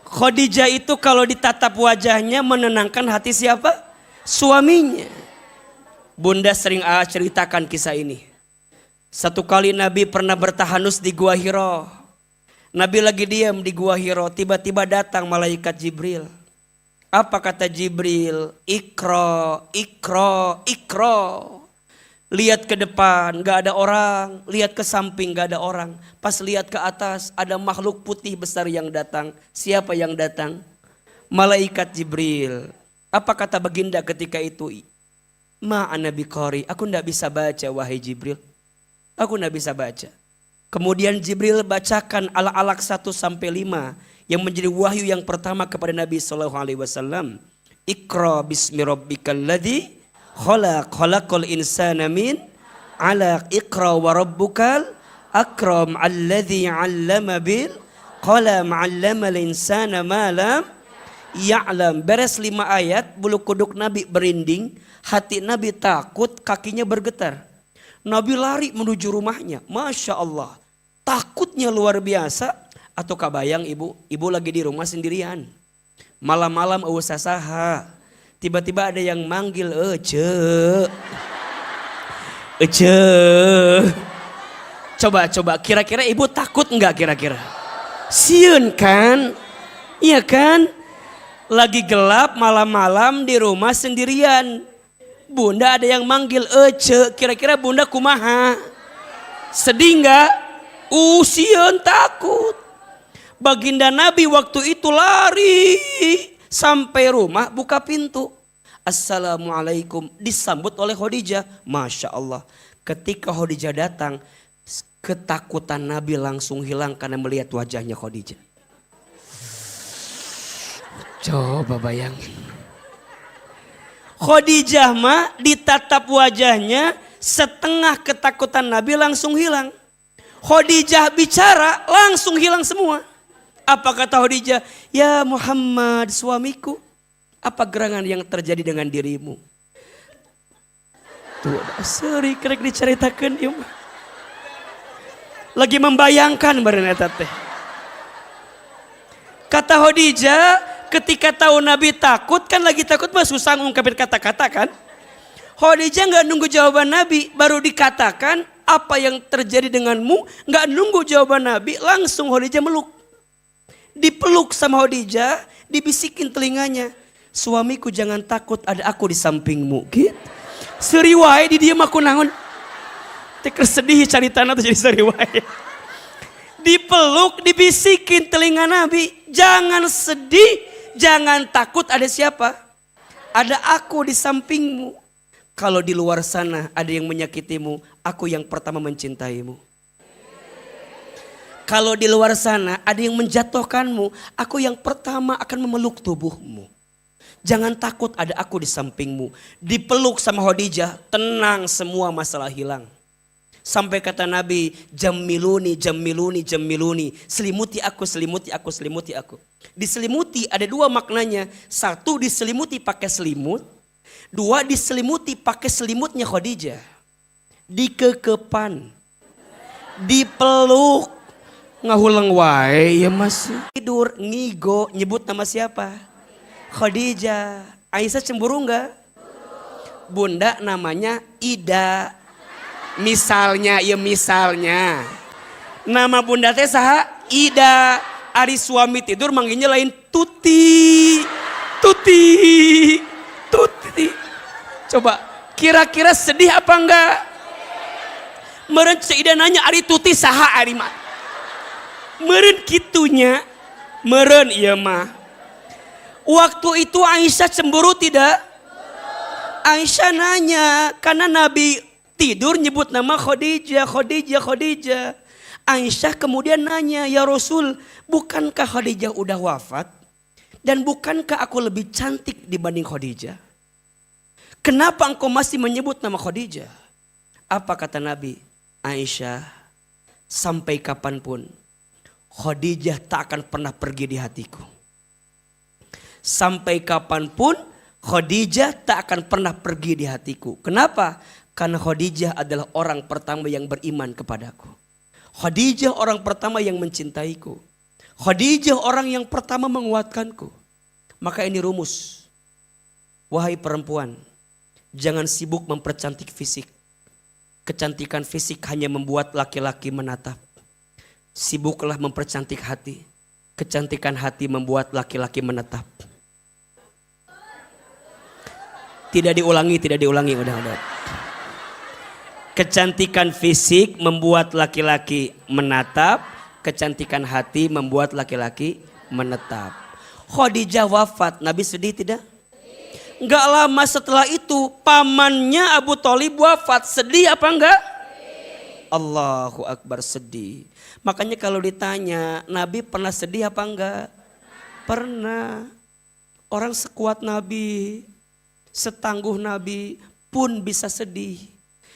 Khadijah itu kalau ditatap wajahnya menenangkan hati siapa? Suaminya. Bunda sering ceritakan kisah ini. Satu kali Nabi pernah bertahanus di Gua Hira. Nabi lagi diam di Gua Hira, tiba-tiba datang malaikat Jibril. Apa kata Jibril? Iqra. Lihat ke depan, gak ada orang. Lihat ke samping, gak ada orang. Pas lihat ke atas, ada makhluk putih besar yang datang. Siapa yang datang? Malaikat Jibril. Apa kata baginda ketika itu? Ma'ana biqari, aku gak bisa baca wahai Jibril. Aku gak bisa baca. Kemudian Jibril bacakan Al-Alaq 1-5 yang menjadi wahyu yang pertama kepada Nabi SAW. Iqra bismi rabbikal ladzi khalaq, khalaqal insana min 'alaq, iqra wa rabbukal akram alladzi 'allama bil qalam 'allamal insana ma lam ya'lam. Beres 5 ayat, bulu kuduk Nabi berinding, hati Nabi takut, kakinya bergetar. Nabi lari menuju rumahnya. Masya Allah. Takutnya luar biasa. Atau kabayang ibu lagi di rumah sendirian. Malam-malam eueuh saha. Tiba-tiba ada yang manggil, Ece. Coba kira-kira ibu takut enggak kira-kira? Sieun kan? Iya kan? Lagi gelap malam-malam di rumah sendirian. Bunda ada yang manggil Ece. Kira-kira bunda kumaha? Sedih enggak? Sieun takut. Baginda Nabi waktu itu lari sampai rumah buka pintu. Assalamualaikum, disambut oleh Khadijah. Masya Allah. Ketika Khadijah datang, ketakutan Nabi langsung hilang karena melihat wajahnya Khadijah. Coba bayangin. Khadijah mah ditatap wajahnya, setengah ketakutan Nabi langsung hilang. Khadijah bicara langsung hilang semua. Apa kata Khadijah? Ya Muhammad suamiku, apa gerangan yang terjadi dengan dirimu? Tuh, seri kerek diceritakan dia mah. Lagi membayangkan bareng eta teh. Kata Khadijah, ketika tahu Nabi takut, kan lagi takut mah susah ngungkapin kata-kata kan? Khadijah nggak nunggu jawaban Nabi, baru dikatakan apa yang terjadi denganmu, nggak nunggu jawaban Nabi, langsung Khadijah meluk. Dipeluk sama Khadijah, dibisikin telinganya, suamiku jangan takut, ada aku di sampingmu. Gitu. Seriwai di diam aku nangon. Teker sedih cari tanah tuh jadi seriwai. Dipeluk, dibisikin telinga Nabi, jangan sedih, jangan takut, ada siapa? Ada aku di sampingmu. Kalau di luar sana ada yang menyakitimu, aku yang pertama mencintaimu. Kalau di luar sana ada yang menjatuhkanmu, aku yang pertama akan memeluk tubuhmu. Jangan takut, ada aku di sampingmu. Dipeluk sama Khadijah, tenang, semua masalah hilang. Sampai kata Nabi, jamiluni, jamiluni, jamiluni. Selimuti aku, selimuti aku, selimuti aku. Diselimuti ada dua maknanya. Satu, diselimuti pakai selimut. Dua, diselimuti pakai selimutnya Khadijah. Dikekepan. Dipeluk. Ngahulang wae ya mas. Tidur, ngigo, nyebut nama siapa? Khadijah. Aisyah cemburu enggak? Bunda namanya Ida. Misalnya, ya misalnya. Nama bunda teh saha? Ida. Ari suami tidur manggilnya lain Tuti. Tuti. Tuti. Coba kira-kira sedih apa enggak? Meren Ida nanya Ari Tuti saha Ari mah. Meren kitunya. Meren iya mah. Waktu itu Aisyah cemburu tidak? Aisyah nanya karena Nabi tidur nyebut nama Khadijah, Khadijah, Khadijah. Aisyah kemudian nanya, ya Rasul, bukankah Khadijah udah wafat? Dan bukankah aku lebih cantik dibanding Khadijah? Kenapa engkau masih menyebut nama Khadijah? Apa kata Nabi? Aisyah, sampai kapanpun Khadijah tak akan pernah pergi di hatiku. Sampai kapanpun Khadijah tak akan pernah pergi di hatiku. Kenapa? Karena Khadijah adalah orang pertama yang beriman kepadaku. Khadijah orang pertama yang mencintaiku. Khadijah orang yang pertama menguatkanku. Maka ini rumus. Wahai perempuan, jangan sibuk mempercantik fisik. Kecantikan fisik hanya membuat laki-laki menatap. Sibuklah mempercantik hati. Kecantikan hati membuat laki-laki menetap. Tidak diulangi, udah. Kecantikan fisik membuat laki-laki menatap, kecantikan hati membuat laki-laki menetap. Khadijah wafat, Nabi sedih tidak? Enggak lama setelah itu pamannya Abu Thalib wafat, sedih apa enggak? Allahu Akbar, sedih. Makanya kalau ditanya, Nabi pernah sedih apa enggak? Pernah. Orang sekuat Nabi, setangguh Nabi pun bisa sedih.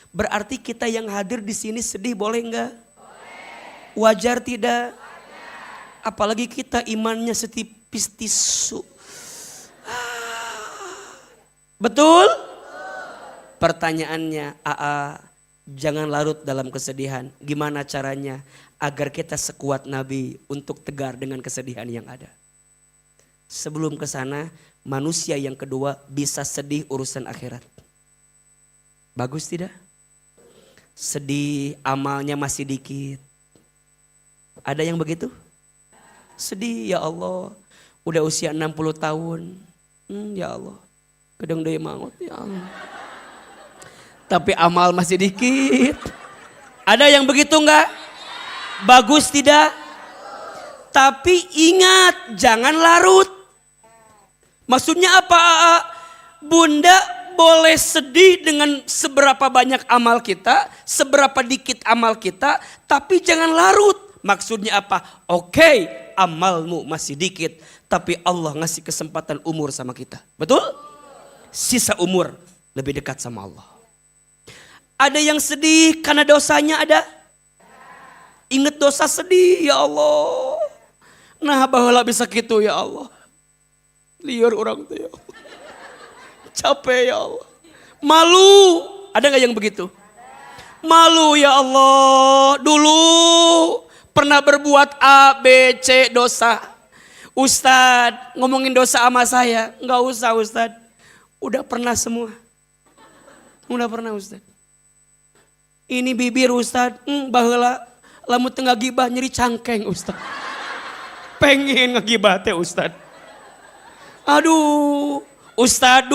Berarti kita yang hadir di sini sedih boleh enggak? Boleh. Wajar tidak? Wajar. Apalagi kita imannya setipis tisu. Betul? Betul. Pertanyaannya, Jangan larut dalam kesedihan. Gimana caranya agar kita sekuat Nabi untuk tegar dengan kesedihan yang ada? Sebelum ke sana, manusia yang kedua bisa sedih urusan akhirat. Bagus tidak? Sedih amalnya masih dikit. Ada yang begitu? Sedih, ya Allah. Udah usia 60 tahun. Ya Allah. Kadang deui maut, ya Allah. Tapi amal masih dikit. Ada yang begitu enggak? Bagus tidak? Tapi ingat, jangan larut. Maksudnya apa? Bunda boleh sedih dengan seberapa banyak amal kita, seberapa dikit amal kita, tapi jangan larut. Maksudnya apa? Oke, amalmu masih dikit, tapi Allah ngasih kesempatan umur sama kita. Betul? Sisa umur lebih dekat sama Allah. Ada yang sedih karena dosanya ada? Ingat dosa sedih, ya Allah. Nah, baheula bisa gitu ya Allah. Liar orang tuh ya Allah. Capek ya Allah. Malu, ada gak yang begitu? Malu ya Allah. Dulu pernah berbuat A, B, C dosa. Ustadz ngomongin dosa sama saya. Gak usah Ustadz. Udah pernah semua. Udah pernah Ustadz. Ini bibir Ustadz, baheula lamun teu ngagibah nyeri cangkeng Ustadz. Pengen ngagibah teh Ustadz. Aduh, Ustadz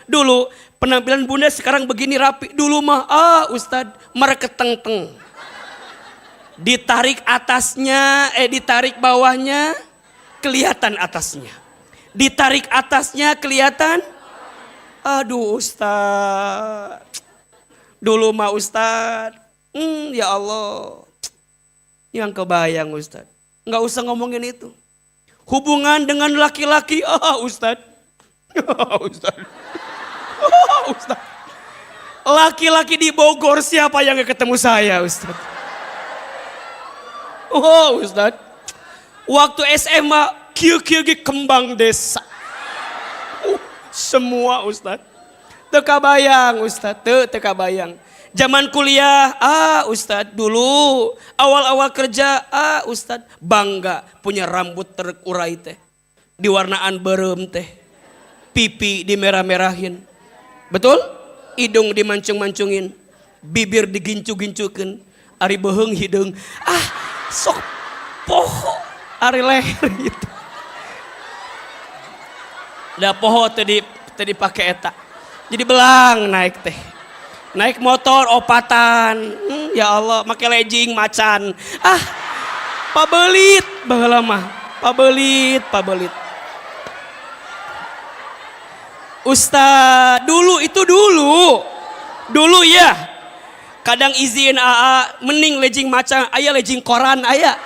dulu penampilan Bunda sekarang begini rapi. Dulu mah Ustadz mereketeng-teng. Ditarik atasnya, ditarik bawahnya kelihatan atasnya. Ditarik atasnya kelihatan. Aduh Ustadz. Dulu mah Ustadz, ya Allah, yang kebayang Ustadz. Nggak usah ngomongin itu. Hubungan dengan laki-laki, Ustadz. Ustadz. Ustadz. Laki-laki di Bogor siapa yang gak ketemu saya Ustadz? Ustadz. Waktu SMA, kieu-kieu kembang desa. Semua Ustadz. Teka bayang Ustadz, teka bayang. Zaman kuliah, Ustadz dulu. Awal-awal kerja, Ustadz bangga punya rambut terurai teh. Diwarnaan berem teh. Pipi dimerah-merahin. Betul? Hidung dimancung-mancungin. Bibir digincu-gincukin. Ari beheung hidung. Sok poho. Ari leher gitu. Da poho tadi pakai eta. Jadi belang naik teh. Naik motor opatan. Ya Allah, make legging macan. Pabelit baheula mah. Pabelit. Ustaz, dulu. Dulu ya. Kadang izin mending legging macan, aya legging koran aya.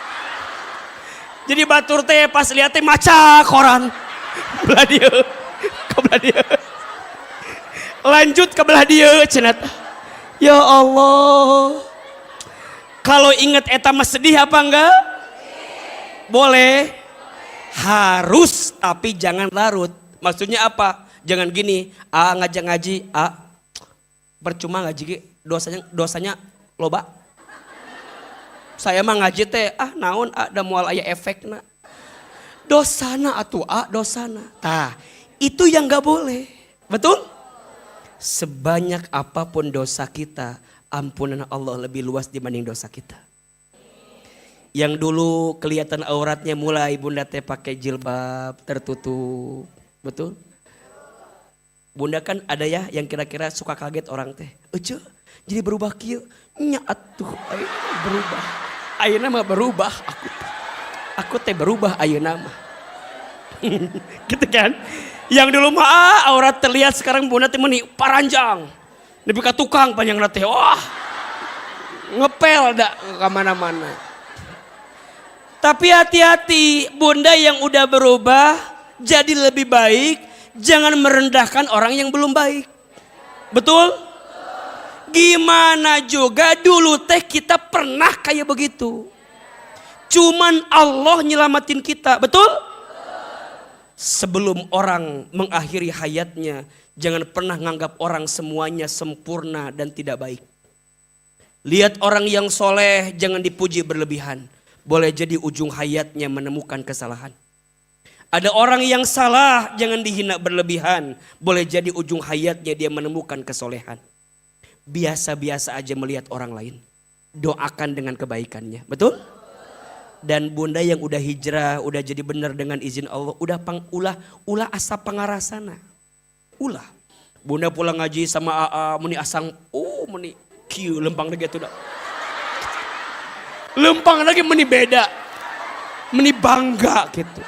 Jadi batur teh pas lihat teh maca koran. Belah dieu. Kebelah dieu. Lanjut ke belah dia cenat. Ya Allah. Kalau inget eta mah sedih apa enggak? Boleh. Harus tapi jangan larut. Maksudnya apa? Jangan gini, ngajak ngaji, percuma ngaji dosanya loba. Saya mah ngaji teh, naon da moal aya efekna. Dosana atuh dosana. Tah, itu yang enggak boleh. Betul? Sebanyak apapun dosa kita, ampunan Allah lebih luas dibanding dosa kita. Yang dulu kelihatan auratnya mulai Bunda teh pakai jilbab tertutup. Betul? Bunda kan ada ya yang kira-kira suka kaget orang teh. Jadi berubah kieu. Nya atuh berubah. Ayeuna mah berubah aku teh berubah ayeuna mah. Gitu kan? Yang dulu mah aurat terlihat, sekarang Bunda teh meuni paranjang. Nepi ka tukang panjangna teh. Wah. Ngepel dah ke mana-mana. Tapi hati-hati, Bunda yang udah berubah jadi lebih baik, jangan merendahkan orang yang belum baik. Betul? Gimana juga dulu teh kita pernah kayak begitu. Cuman Allah nyelamatin kita, betul? Sebelum orang mengakhiri hayatnya, jangan pernah nganggap orang semuanya sempurna dan tidak baik. Lihat orang yang soleh jangan dipuji berlebihan. Boleh jadi ujung hayatnya menemukan kesalahan. Ada orang yang salah jangan dihina berlebihan. Boleh jadi ujung hayatnya dia menemukan kesolehan. Biasa-biasa aja melihat orang lain. Doakan dengan kebaikannya. Betul? Dan bunda yang udah hijrah, udah jadi benar dengan izin Allah. Ulah asap pangarasana. Ulah. Bunda pulang ngaji sama AA, meni asang, meni kieu lempang lagi tuh dah. Lempang lagi meni beda. Meni bangga gitu.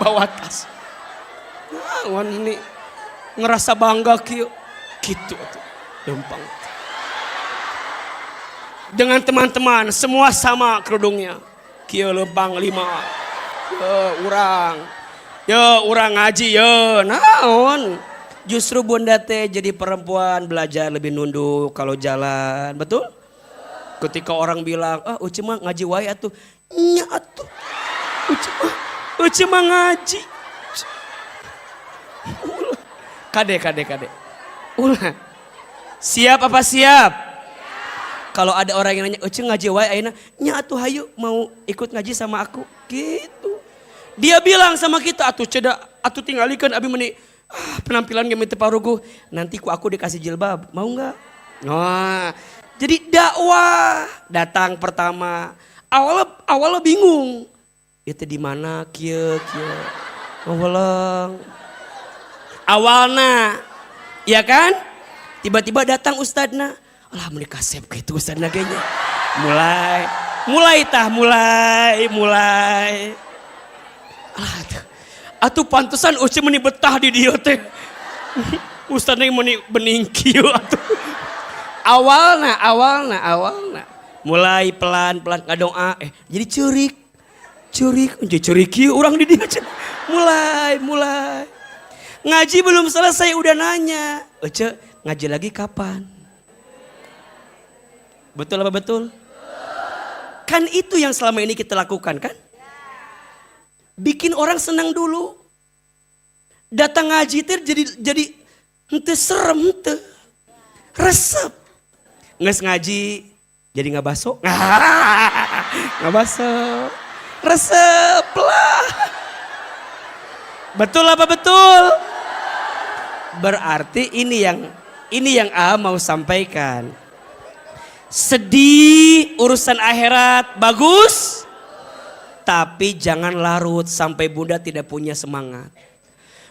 Bawa tas. Wan ini ngerasa bangga kieu. Gitu tuh. Lempang. Dengan teman-teman semua sama kerudungnya. Kieu lempang 5. Urang ngaji naon. Justru bunda teh jadi perempuan belajar lebih nunduk kalau jalan, betul? Ketika orang bilang, uci mah ngaji wae atuh. Nya atuh. Uci mah ngaji. Kade. Ulah. Siap apa siap? Kalau ada orang yang nanya, uci ngaji wae ayeuna, nya atuh hayu mau ikut ngaji sama aku. Gitu. Dia bilang sama kita, atuh tingalikeun abi meni penampilan ge teu paruguh. Nanti ku aku dikasih jilbab, mau enggak? Nah, jadi dakwah datang pertama. Awalnya bingung. Itu di mana kieu. Awalna ya kan? Tiba-tiba datang ustadna. Alah mun dikasep kitu ustadna ge nya. Mulai. Atuh pantesan uci meni betah di dieu teh. Ustadna meni bening kieu atuh. Awalna. Mulai pelan-pelan ngadoa jadi curik kieu urang di dieu. Mulai. Ngaji belum selesai udah nanya. Ece ngaji lagi kapan? Betul apa betul? Kan itu yang selama ini kita lakukan kan? Bikin orang senang dulu. Datang ngaji teh jadi henteu serem henteu. Resep. Nges ngaji jadi ngabaso. Ngabaso. Resep lah. Betul apa betul? Berarti ini yang A mau sampaikan. Sedih urusan akhirat bagus. Tapi jangan larut sampai bunda tidak punya semangat.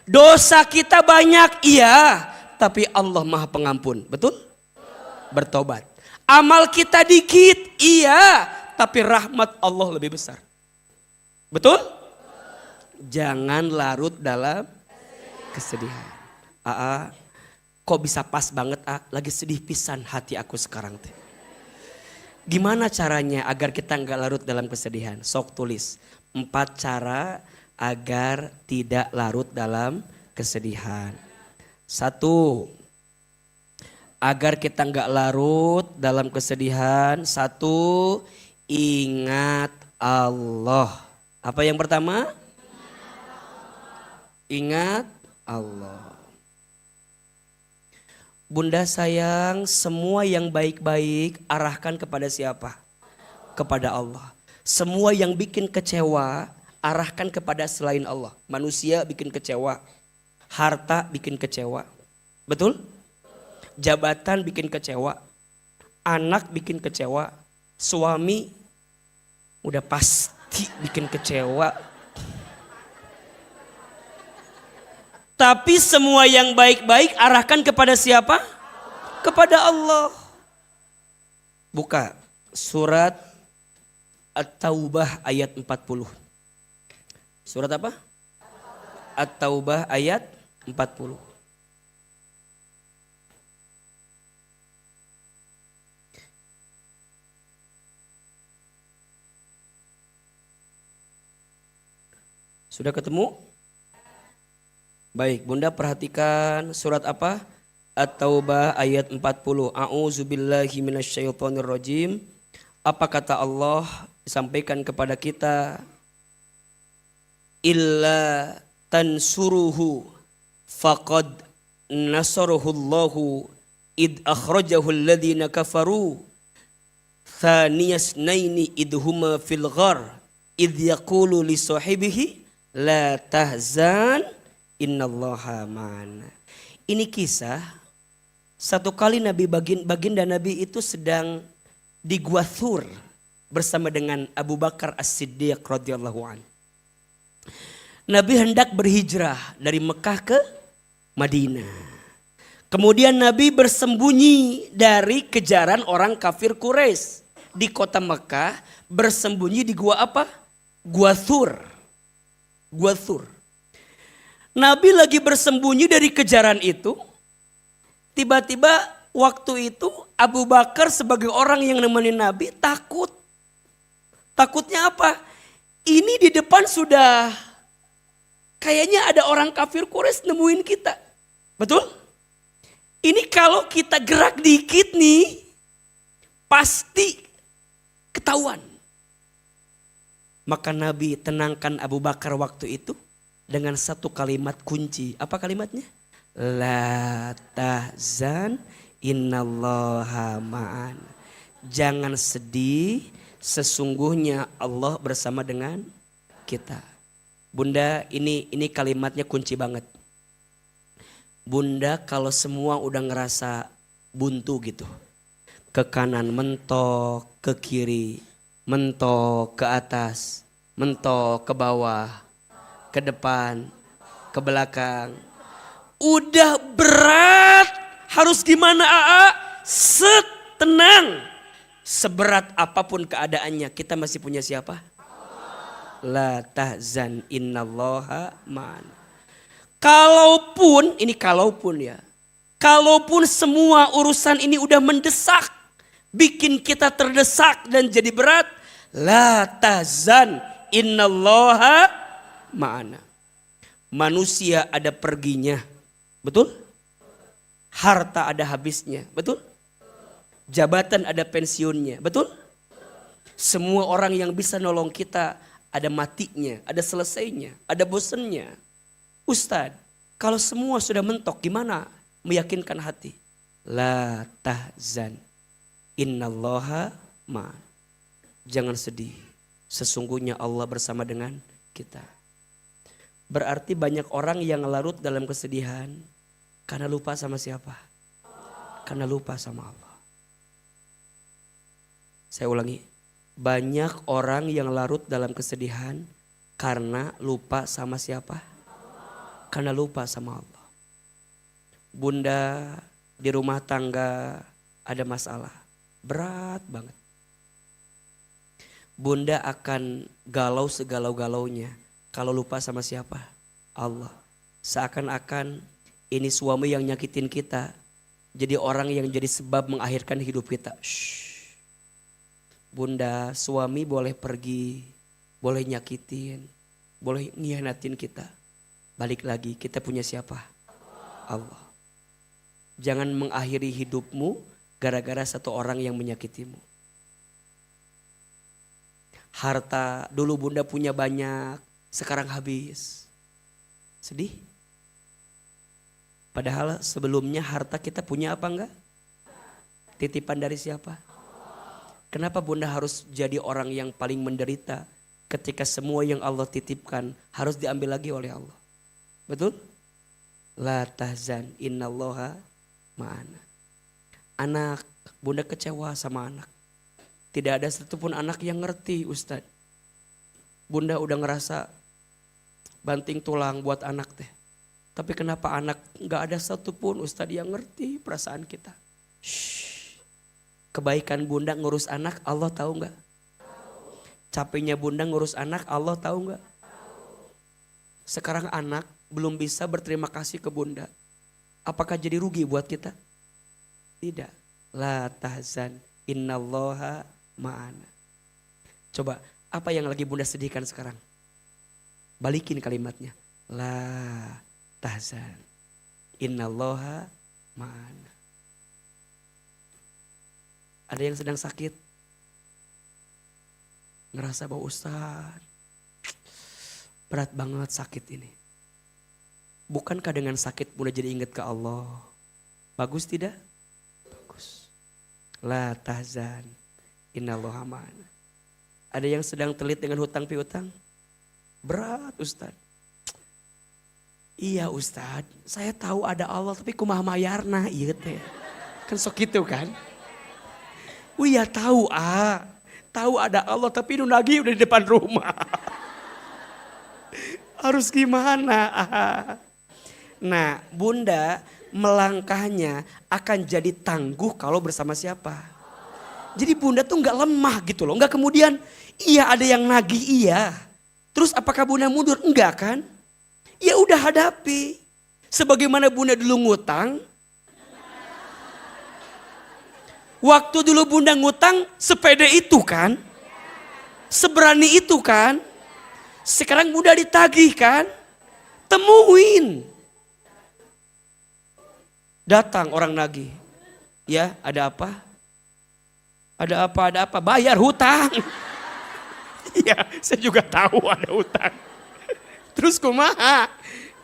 Dosa kita banyak iya. Tapi Allah maha pengampun. Betul? Bertobat. Amal kita dikit iya. Tapi rahmat Allah lebih besar. Betul? Jangan larut dalam kesedihan. Kok bisa pas banget lagi sedih pisan hati aku sekarang teh. Gimana caranya agar kita nggak larut dalam kesedihan? Sok tulis 4 cara agar tidak larut dalam kesedihan. 1, agar kita nggak larut dalam kesedihan. 1, ingat Allah. Apa yang pertama? Ingat Allah. Bunda sayang, semua yang baik-baik arahkan kepada siapa? Kepada Allah. Semua yang bikin kecewa arahkan kepada selain Allah. Manusia bikin kecewa, harta bikin kecewa. Betul? Jabatan bikin kecewa, anak bikin kecewa, suami udah pasti bikin kecewa. Tapi semua yang baik-baik arahkan kepada siapa? Kepada Allah. Buka surat At-Taubah ayat 40. Surat apa? At-Taubah ayat 40. Sudah ketemu? Baik, Bunda perhatikan surat apa? At-Taubah ayat 40. A'udzubillahi minasyaitonirrajim. Apa kata Allah disampaikan kepada kita? Illa tansuruhu faqad nasarahullahu id akhrajahu alladhina kafaru thaniyasnaini idhuma fil ghar id yaqulu li sahibihi la tahzan innallaha ma'ana. Ini kisah satu kali baginda Nabi itu sedang di Gua Thur bersama dengan Abu Bakar As-Siddiq radhiyallahu an. Nabi hendak berhijrah dari Mekah ke Madinah. Kemudian Nabi bersembunyi dari kejaran orang kafir Quraisy di kota Mekah, bersembunyi di gua apa? Gua Thur. Gua Thur. Nabi lagi bersembunyi dari kejaran itu. Tiba-tiba waktu itu Abu Bakar sebagai orang yang nemenin Nabi takut. Takutnya apa? Ini di depan sudah kayaknya ada orang kafir Quraisy nemuin kita. Betul? Ini kalau kita gerak dikit nih pasti ketahuan. Maka Nabi tenangkan Abu Bakar waktu itu dengan satu kalimat kunci. Apa kalimatnya? La tahzan innallaha ma'an. Jangan sedih, sesungguhnya Allah bersama dengan kita. Bunda, ini kalimatnya kunci banget. Bunda kalau semua udah ngerasa buntu gitu. Ke kanan mentok, ke kiri mentok, ke atas mentok, ke bawah, ke depan, ke belakang. Udah berat, harus gimana Aa? Tenang. Seberat apapun keadaannya, kita masih punya siapa? La tahzan innallaha ma'ana. Kalaupun semua urusan ini udah mendesak, bikin kita terdesak dan jadi berat, la tahzan innallaha ma'ana. Manusia ada perginya, betul? Harta ada habisnya, betul? Jabatan ada pensiunnya, betul? Semua orang yang bisa nolong kita ada matinya, ada selesainya, ada bosennya. Ustadz, kalau semua sudah mentok gimana meyakinkan hati? La tahzan innallaha ma'an. Jangan sedih, sesungguhnya Allah bersama dengan kita. Berarti banyak orang yang larut dalam kesedihan karena lupa sama siapa? Karena lupa sama Allah. Saya ulangi, banyak orang yang larut dalam kesedihan karena lupa sama siapa? Karena lupa sama Allah. Bunda di rumah tangga ada masalah, berat banget. Bunda akan galau segalau-galaunya kalau lupa sama siapa? Allah. Seakan-akan ini suami yang nyakitin kita, jadi orang yang jadi sebab mengakhirkan hidup kita. Shh. Bunda, suami boleh pergi, boleh nyakitin, boleh ngianatin kita. Balik lagi, kita punya siapa? Allah. Jangan mengakhiri hidupmu gara-gara satu orang yang menyakitimu. Harta dulu bunda punya banyak, sekarang habis. Sedih? Padahal sebelumnya harta kita punya apa enggak? Titipan dari siapa? Kenapa bunda harus jadi orang yang paling menderita ketika semua yang Allah titipkan harus diambil lagi oleh Allah? Betul? La tahzan innallaha ma'ana. Anak, bunda kecewa sama anak. Tidak ada satupun anak yang ngerti Ustadz. Bunda udah ngerasa banting tulang buat anak teh. Tapi kenapa anak gak ada satupun Ustadz yang ngerti perasaan kita. Shh. Kebaikan bunda ngurus anak Allah tahu gak? Capeknya bunda ngurus anak Allah tahu gak? Sekarang anak belum bisa berterima kasih ke bunda. Apakah jadi rugi buat kita? Tidak. La tahzan innallaha ma'ana. Coba apa yang lagi bunda sedihkan sekarang? Balikin kalimatnya. La tahzan innallaha ma'ana. Ada yang sedang sakit? Ngerasa bahwa Ustaz berat banget sakit ini. Bukankah dengan sakit bunda jadi ingat ke Allah? Bagus tidak? Bagus. La tahzan, innallaha ma'ana. Ada yang sedang telit dengan hutang piutang? Berat Ustaz. Iya Ustaz, saya tahu ada Allah tapi kumaha mayarna ieu teh. Kan sok gitu kan? Iya tahu tahu ada Allah tapi nu nagih udah di depan rumah. Harus gimana? Nah, bunda melangkahnya akan jadi tangguh kalau bersama siapa? Jadi bunda tuh nggak lemah gitu loh, nggak kemudian iya ada yang nagih iya. Terus apakah bunda mundur? Enggak kan? Ya udah hadapi. Sebagaimana bunda dulu ngutang. Waktu dulu bunda ngutang sepede itu kan? Seberani itu kan? Sekarang bunda ditagih kan? Temuin. Datang orang nagih. Ya ada apa? Ada apa? Bayar hutang. Iya saya juga tahu ada hutang. Terus kumaha?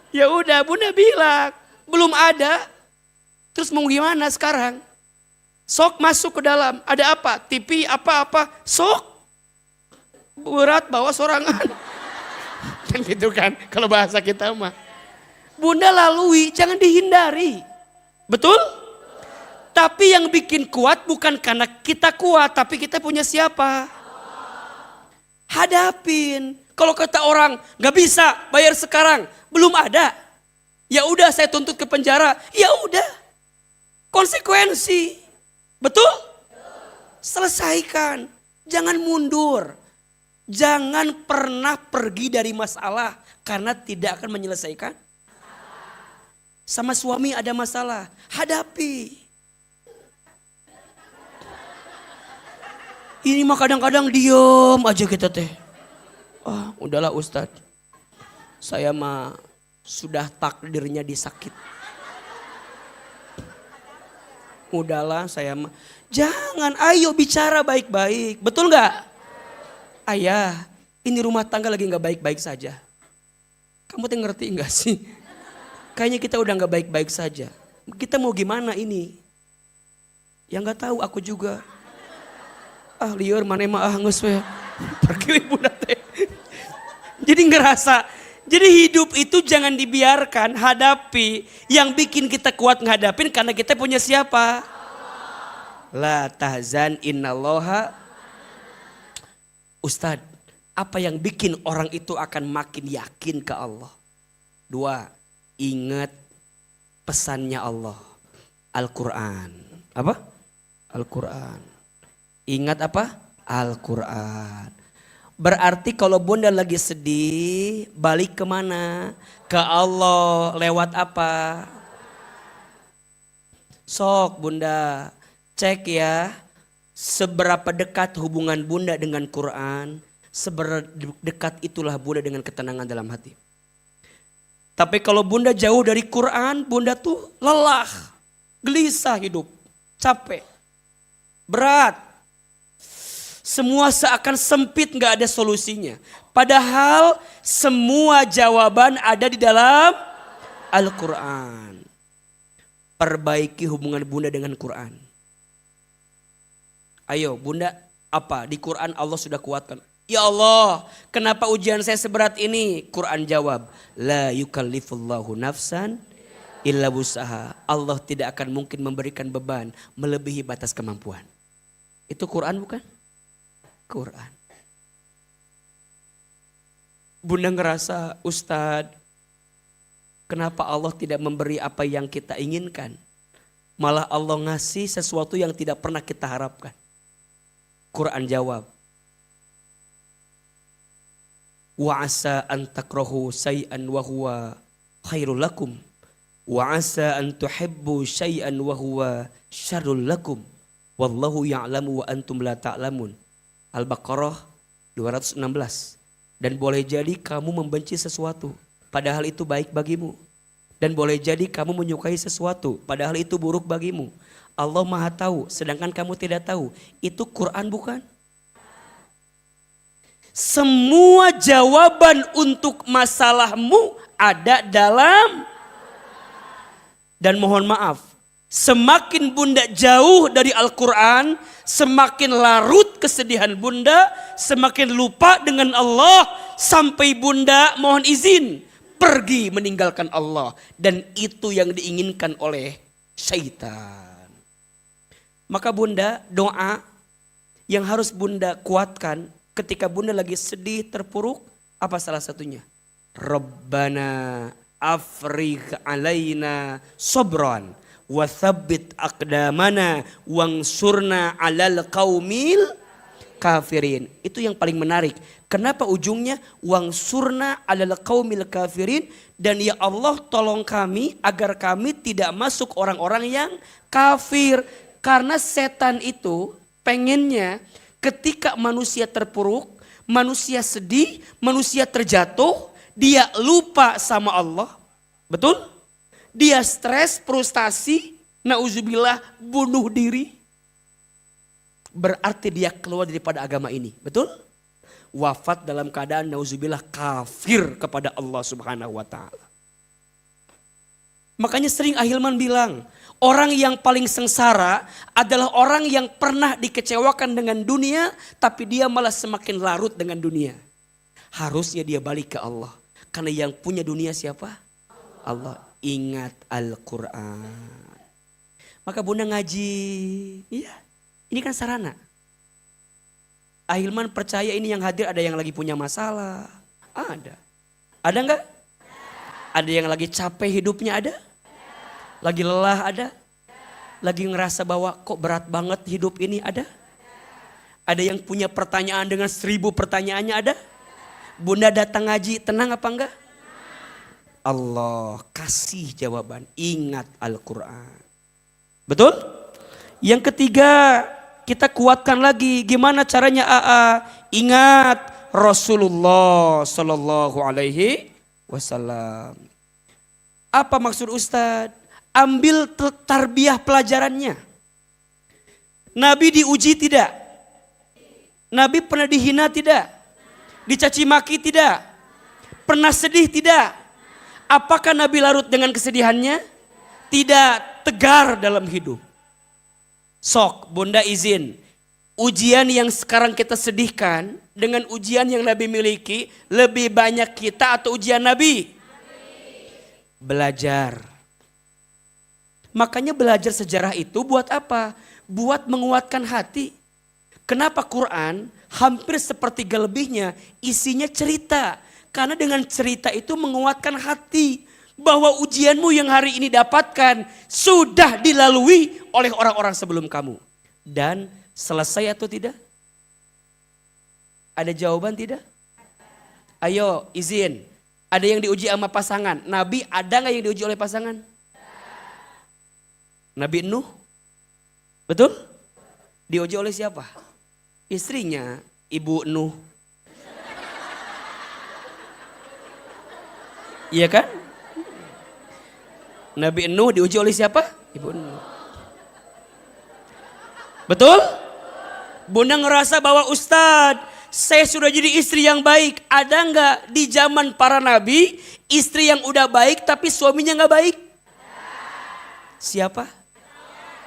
Ya udah bunda bilang belum ada. Terus mau gimana sekarang? Sok masuk ke dalam. Ada apa? TV apa-apa. Sok. Berat bawa sorangan. Kan gitu kan kalau bahasa kita mah. Bunda lalui jangan dihindari. Betul? Tapi yang bikin kuat bukan karena kita kuat. Tapi kita punya siapa? Hadapin. Kalau kata orang gak bisa bayar sekarang, belum ada. Ya udah saya tuntut ke penjara. Ya udah. Konsekuensi. Betul? Selesaikan. Jangan mundur. Jangan pernah pergi dari masalah karena tidak akan menyelesaikan. Sama suami ada masalah, hadapi. Ini mah kadang-kadang diem aja kita teh. Udahlah Ustadz, saya mah sudah takdirnya disakit. Udahlah saya mah, jangan, ayo bicara baik-baik, betul nggak? Ayah, ini rumah tangga lagi nggak baik-baik saja. Kamu tuh ngerti nggak sih? Kayaknya kita udah nggak baik-baik saja. Kita mau gimana ini? Ya nggak tahu, aku juga. Liur mana mah geus we. Pergi bunda teh. Jadi ngerasa, jadi hidup itu jangan dibiarkan, hadapi. Yang bikin kita kuat ngadapin karena kita punya siapa? La tahzan innallaha. Ustadz, apa yang bikin orang itu akan makin yakin ke Allah? 2, ingat pesannya Allah. Al-Quran. Apa? Al-Quran. Ingat apa? Al-Quran. Berarti kalau bunda lagi sedih, balik kemana? Ke Allah. Lewat apa? Sok bunda, cek ya. Seberapa dekat hubungan bunda dengan Quran. Seberapa dekat itulah bunda dengan ketenangan dalam hati. Tapi kalau bunda jauh dari Quran, bunda tuh lelah. Gelisah hidup. Capek. Berat. Semua seakan sempit, gak ada solusinya. Padahal semua jawaban ada di dalam Al-Quran. Perbaiki hubungan bunda dengan Quran. Ayo bunda, apa? Di Quran Allah sudah kuatkan. Ya Allah, kenapa ujian saya seberat ini? Quran jawab, la yukallifullahu nafsan illa wus'aha. Allah tidak akan mungkin memberikan beban melebihi batas kemampuan. Itu Quran bukan? Quran. Bunda ngerasa, Ustadz, kenapa Allah tidak memberi apa yang kita inginkan? Malah Allah ngasih sesuatu yang tidak pernah kita harapkan. Quran jawab, wa asa an takrahu syai'an wa huwa khairul lakum wa asa an tuhibbu syai'an wa huwa syarrul lakum wallahu ya'lamu wa antum la ta'lamun. Al-Baqarah 216. Dan boleh jadi kamu membenci sesuatu padahal itu baik bagimu, dan boleh jadi kamu menyukai sesuatu padahal itu buruk bagimu. Allah Maha tahu sedangkan kamu tidak tahu. Itu Quran bukan? Semua jawaban untuk masalahmu ada dalam Dan mohon maaf, semakin bunda jauh dari Al-Quran, semakin larut kesedihan bunda, semakin lupa dengan Allah, sampai bunda mohon izin pergi meninggalkan Allah. Dan itu yang diinginkan oleh syaitan. Maka bunda, doa yang harus bunda kuatkan ketika bunda lagi sedih, terpuruk, apa salah satunya? Rabbana afrigh alaina sobron wa thabbit aqdamana wangsurna alal qaumil kafirin. Itu yang paling menarik. Kenapa ujungnya wangsurna alal qaumil kafirin, dan ya Allah tolong kami agar kami tidak masuk orang-orang yang kafir. Karena setan itu pengennya ketika manusia terpuruk, manusia sedih, manusia terjatuh, dia lupa sama Allah. Betul? Dia stres, frustasi, nauzubillah, bunuh diri. Berarti dia keluar daripada agama ini. Betul? Wafat dalam keadaan nauzubillah kafir kepada Allah Subhanahu wa taala. Makanya sering Ahilman bilang, orang yang paling sengsara adalah orang yang pernah dikecewakan dengan dunia, tapi dia malah semakin larut dengan dunia. Harusnya dia balik ke Allah. Karena yang punya dunia siapa? Allah. Ingat Al-Quran. Maka bunda ngaji. Iya, ini kan sarana. Ahilman percaya ini yang hadir ada yang lagi punya masalah. Ada. Ada enggak? Ada yang lagi capek hidupnya ada? Lagi lelah ada? Lagi ngerasa bahwa kok berat banget hidup ini ada? Ada yang punya pertanyaan dengan 1000 pertanyaannya ada? Bunda datang ngaji tenang apa enggak? Allah kasih jawaban. Ingat Al-Quran. Betul? Yang ketiga, kita kuatkan lagi. Gimana caranya Ingat Rasulullah Sallallahu Alaihi Wasallam. Apa maksud Ustadz? Ambil tarbiyah pelajarannya. Nabi diuji tidak? Nabi pernah dihina tidak? Dicaci maki tidak? Pernah sedih tidak? Apakah Nabi larut dengan kesedihannya? Tidak, tegar dalam hidup. Sok, bunda izin. Ujian yang sekarang kita sedihkan dengan ujian yang Nabi miliki, lebih banyak kita atau ujian Nabi? Belajar. Makanya belajar sejarah itu buat apa? Buat menguatkan hati. Kenapa Quran hampir sepertiga lebihnya isinya cerita. Karena dengan cerita itu menguatkan hati. Bahwa ujianmu yang hari ini dapatkan sudah dilalui oleh orang-orang sebelum kamu. Dan selesai atau tidak? Ada jawaban tidak? Ayo izin. Ada yang diuji sama pasangan. Nabi ada gak yang diuji oleh pasangan? Nabi Nuh. Betul? Diuji oleh siapa? Istrinya, Ibu Nuh. Iya kan? Nabi Nuh diuji oleh siapa? Ibu Nuh. Betul? Bunda ngerasa bahwa Ustadz, saya sudah jadi istri yang baik. Ada nggak di zaman para nabi istri yang udah baik tapi suaminya nggak baik? Siapa?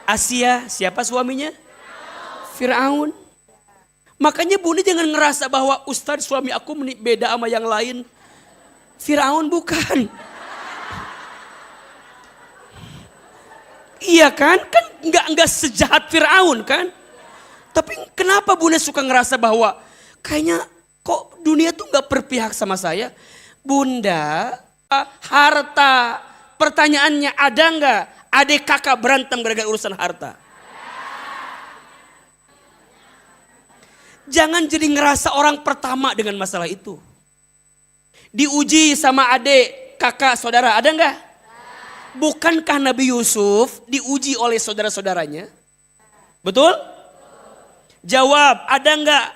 Asia. Siapa suaminya? Firaun. Makanya bunda jangan ngerasa bahwa Ustadz suami aku beda sama yang lain. Firaun bukan. Iya kan? Kan nggak sejahat Firaun kan? Tapi kenapa bunda suka ngerasa bahwa kayaknya kok dunia tuh nggak berpihak sama saya? Bunda, harta, pertanyaannya ada nggak? Adik kakak berantem gara-gara urusan harta. Jangan jadi ngerasa orang pertama dengan masalah itu. Diuji sama adik, kakak, saudara, ada nggak? Bukankah Nabi Yusuf diuji oleh saudara-saudaranya? Betul? Jawab, ada nggak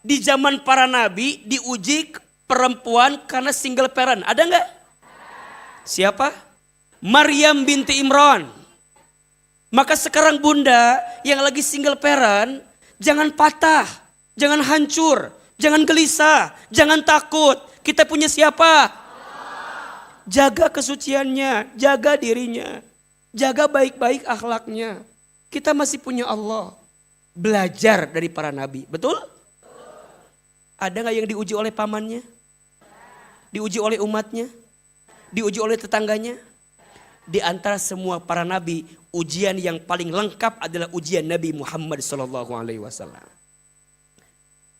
di zaman para nabi diuji perempuan karena single parent? Ada nggak? Siapa? Maryam binti Imran. Maka sekarang bunda yang lagi single parent, jangan patah, jangan hancur, jangan gelisah, jangan takut. Kita punya siapa? Jaga kesuciannya, jaga dirinya. Jaga baik-baik akhlaknya. Kita masih punya Allah. Belajar dari para nabi. Betul? Ada gak yang diuji oleh pamannya? Diuji oleh umatnya? Diuji oleh tetangganya? Di antara semua para nabi, ujian yang paling lengkap adalah ujian Nabi Muhammad SAW.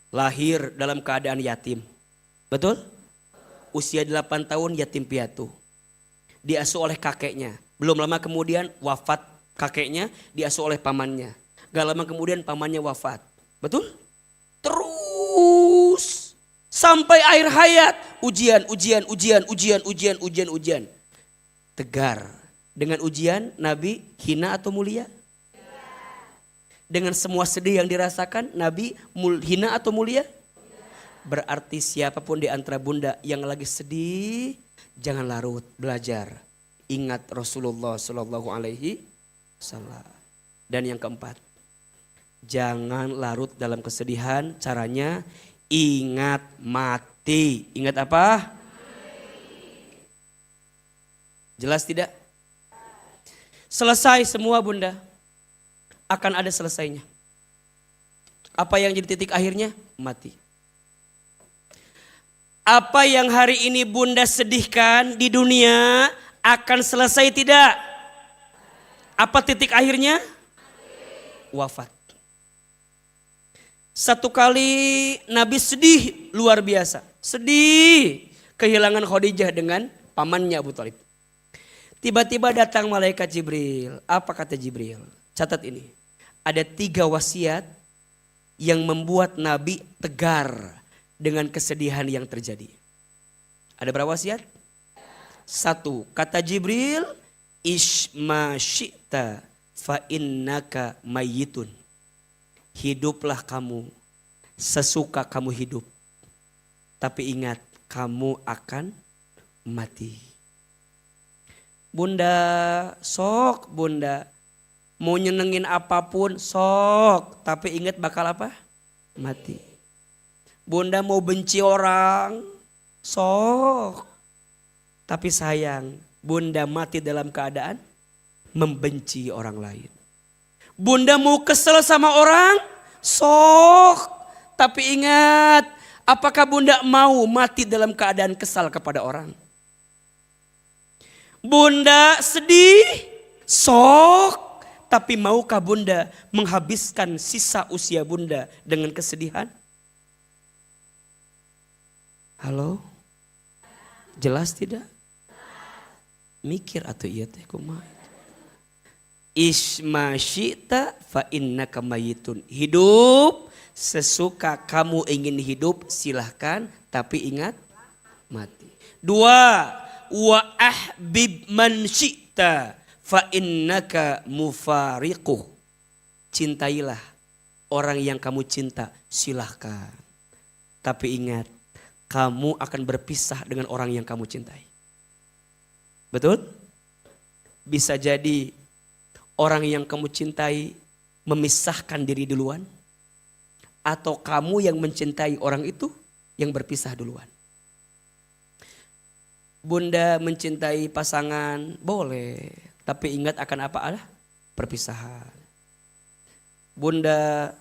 Lahir dalam keadaan yatim. Betul? Usia 8 tahun yatim piatu. Diasuh oleh kakeknya. Belum lama kemudian wafat kakeknya, diasuh oleh pamannya. Gak lama kemudian pamannya wafat. Betul? Terus sampai akhir hayat ujian. Tegar. Dengan ujian Nabi hina atau mulia? Dengan semua sedih yang dirasakan Nabi hina atau mulia? Berarti siapapun di antara bunda yang lagi sedih, jangan larut, belajar. Ingat Rasulullah Shallallahu Alaihi Wasallam. Dan yang keempat, jangan larut dalam kesedihan. Caranya ingat mati. Ingat apa? Jelas tidak? Selesai semua bunda, akan ada selesainya. Apa yang jadi titik akhirnya? Mati. Apa yang hari ini bunda sedihkan di dunia akan selesai tidak? Apa titik akhirnya? Wafat. Satu kali Nabi sedih luar biasa. Sedih kehilangan Khadijah dengan pamannya Abu Thalib. Tiba-tiba datang malaikat Jibril. Apa kata Jibril? Catat ini. Ada 3 wasiat yang membuat Nabi tegar dengan kesedihan yang terjadi. Ada berapa wasiat? 1. Kata Jibril, Isma syi'ta fa innaka mayyitun. Hiduplah kamu sesuka kamu hidup. Tapi ingat, kamu akan mati. Bunda, sok bunda. Mau nyenengin apapun, sok. Tapi ingat bakal apa? Mati. Bunda mau benci orang, sok. Tapi sayang, bunda mati dalam keadaan membenci orang lain. Bunda mau kesel sama orang, sok. Tapi ingat, apakah bunda mau mati dalam keadaan kesal kepada orang? Bunda sedih, sok. Tapi maukah bunda menghabiskan sisa usia bunda dengan kesedihan? Halo? Jelas tidak? Mikir atau iya teh kumaha? Isma syi'ta fa innaka mayyitun. Hidup sesuka kamu ingin hidup, silahkan, tapi ingat mati. 2, wa ahbib man syi'ta fa innaka mufariquh. Cintailah orang yang kamu cinta, silahkan. Tapi ingat, kamu akan berpisah dengan orang yang kamu cintai. Betul? Bisa jadi orang yang kamu cintai memisahkan diri duluan. Atau kamu yang mencintai orang itu yang berpisah duluan. Bunda mencintai pasangan boleh. Tapi ingat akan apa? Perpisahan. Bunda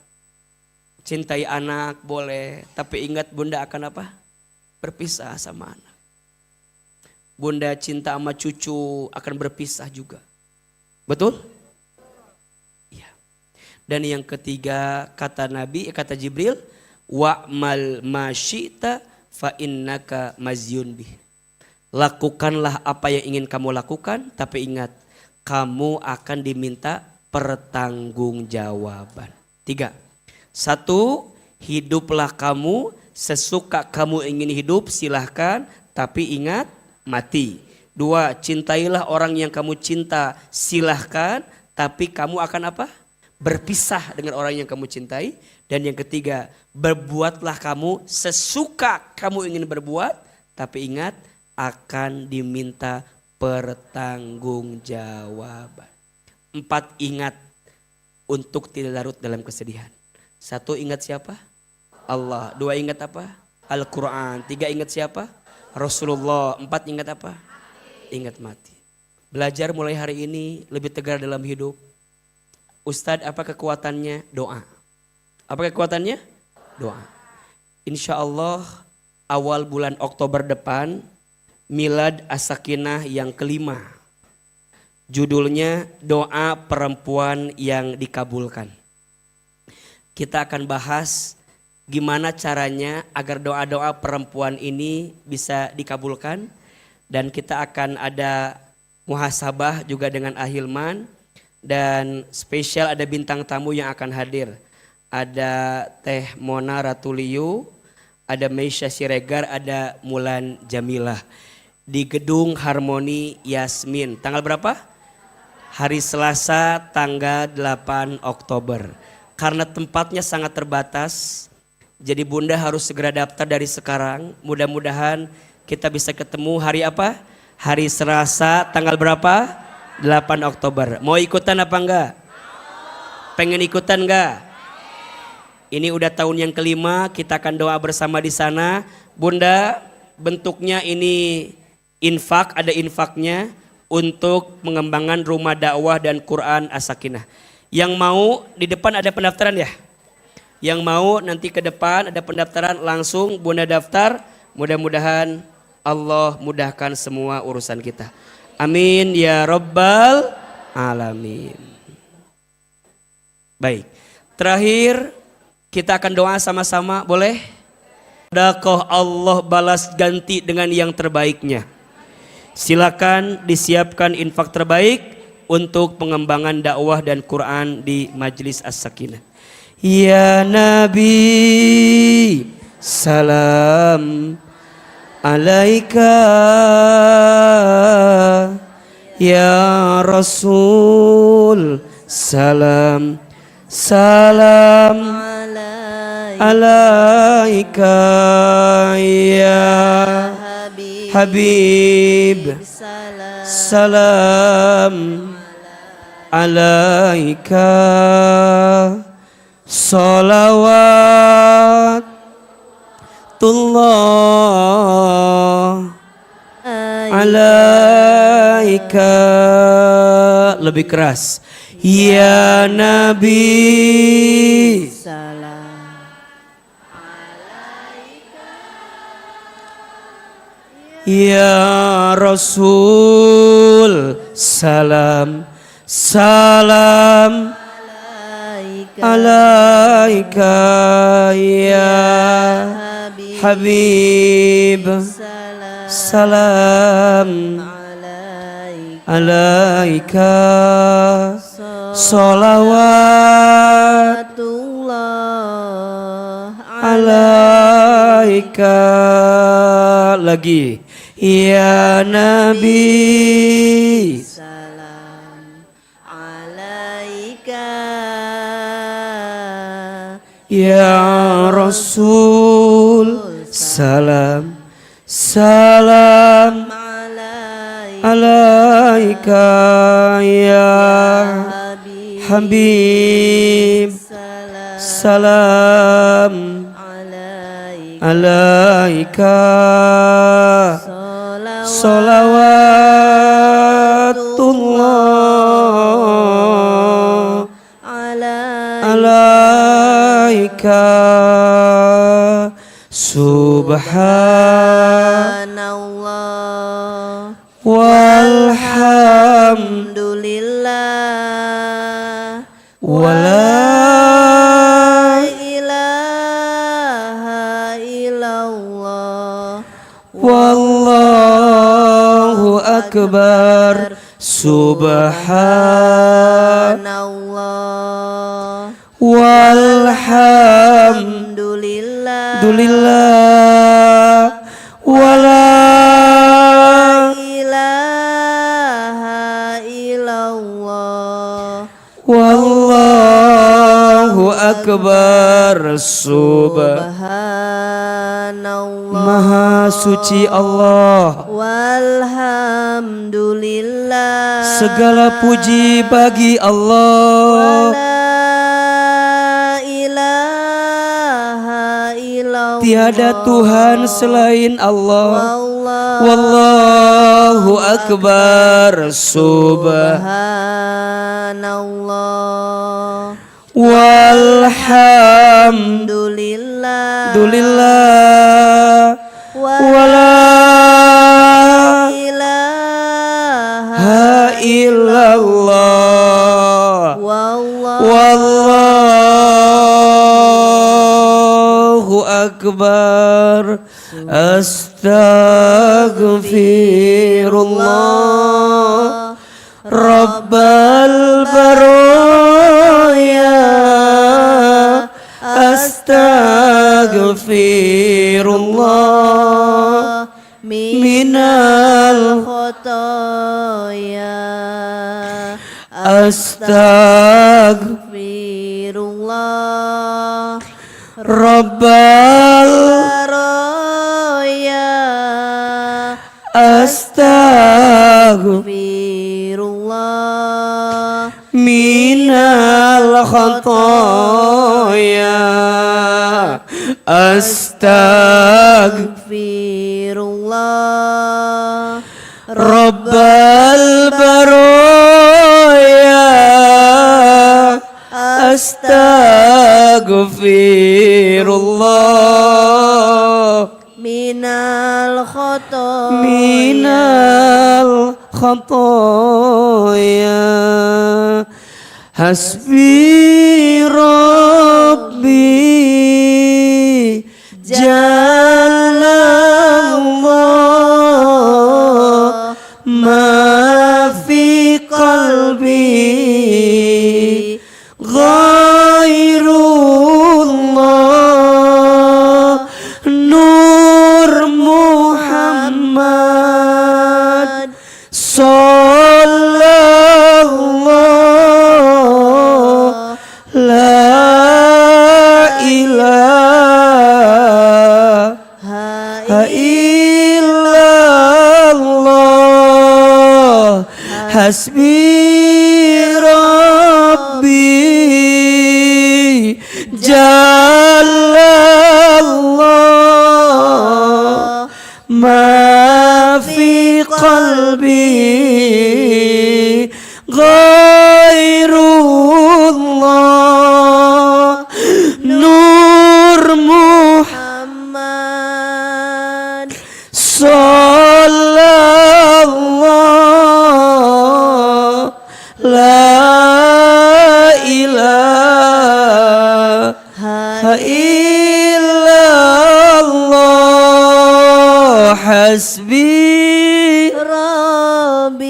cintai anak boleh. Tapi ingat bunda akan apa? Berpisah sama anak. Bunda cinta sama cucu akan berpisah juga. Betul? Iya. Dan yang ketiga kata Nabi, kata Jibril, wa'mal ma syi'ta fa innaka mazyun bih. Lakukanlah apa yang ingin kamu lakukan, tapi ingat kamu akan diminta pertanggungjawaban. 3. 1, hiduplah kamu sesuka kamu ingin hidup, silahkan, tapi ingat mati. 2, cintailah orang yang kamu cinta, silahkan, tapi kamu akan apa? Berpisah dengan orang yang kamu cintai. Dan yang ketiga, berbuatlah kamu sesuka kamu ingin berbuat, tapi ingat akan diminta pertanggungjawaban. 4, ingat untuk tidak larut dalam kesedihan. 1, ingat siapa? Allah. 2, ingat apa? Al-Quran. 3, ingat siapa? Rasulullah. 4, ingat apa? Ingat mati. Belajar mulai hari ini lebih tegar dalam hidup. Ustadz, apa kekuatannya? Doa. Apa kekuatannya? Doa. Insya Allah awal bulan Oktober depan Milad As-Sakinah yang kelima. Judulnya Doa Perempuan yang Dikabulkan. Kita akan bahas gimana caranya agar doa-doa perempuan ini bisa dikabulkan. Dan kita akan ada muhasabah juga dengan Ahilman. Dan spesial ada bintang tamu yang akan hadir. Ada Teh Mona Ratuliu, ada Meisya Siregar, ada Mulan Jamilah. Di Gedung Harmoni Yasmin. Tanggal berapa? Hari Selasa tanggal 8 Oktober. Karena tempatnya sangat terbatas, jadi Bunda harus segera daftar dari sekarang. Mudah-mudahan kita bisa ketemu hari apa? Hari Selasa tanggal berapa? 8 Oktober. Mau ikutan apa enggak? Pengen ikutan enggak? Ini udah tahun yang kelima, kita akan doa bersama di sana. Bunda, bentuknya ini infak, ada infaknya untuk pengembangan rumah dakwah dan Quran As-Sakinah. Yang mau di depan ada pendaftaran ya? Yang mau nanti ke depan ada pendaftaran, langsung Bunda daftar. Mudah-mudahan Allah mudahkan semua urusan kita. Amin ya Rabbal Alamin. Baik, terakhir kita akan doa sama-sama, boleh? Sedekah Allah balas ganti dengan yang terbaiknya. Silakan disiapkan infak terbaik untuk pengembangan dakwah dan Quran di Majlis As-Sakinah. Ya Nabi, salam alaika. Ya Rasul, salam salam alaika. Ya Habib, salam alaika. Salawatullah alaika. Lebih keras. Ya Nabi, ya Rasul, salam salam alaika. Ya Habib, salam alaika. Salawatullah alaika. Lagi. Ya Nabi, salam alaika. ya Rasul, salam salam alaika. Ya Habib, salam alaika. Salawatullah alaika. Subhanallah walhamdulillah wala ilaha illallah wallahu akbar. Subhanallah walhamdulillah wala ilaha illallah wallahu akbar. Subhanallah, Maha suci Allah, walhamdulillah, segala puji bagi Allah. La ilaha illallah, tiada Tuhan selain Allah. Wallahu akbar. Subhanallah. Walhamdulillah. Wala ilaha illallah. wallahu Wallahu akbar. Astaghfirullah. Rabbal baraya. Astaghfirullah minal khotoya. Astaghfirullah. Astagfirullah Rabbal baraya. Astaghfirullah Astagfirullah minal khotoya. Astagfirullah Rabbal baraya. Astaghfirullah minal khotoya. minal khotoya. Hasbi Rabbi Jalallah ma fi qalbi ghairullah. Nur Muhammad sallallahu la ilaha illallah. Hasbi Rabbi Jalallah ma fi qalbi ghairullah. Nur Muhammad sallallahu la ilaha illallah. Hasbi Rabbi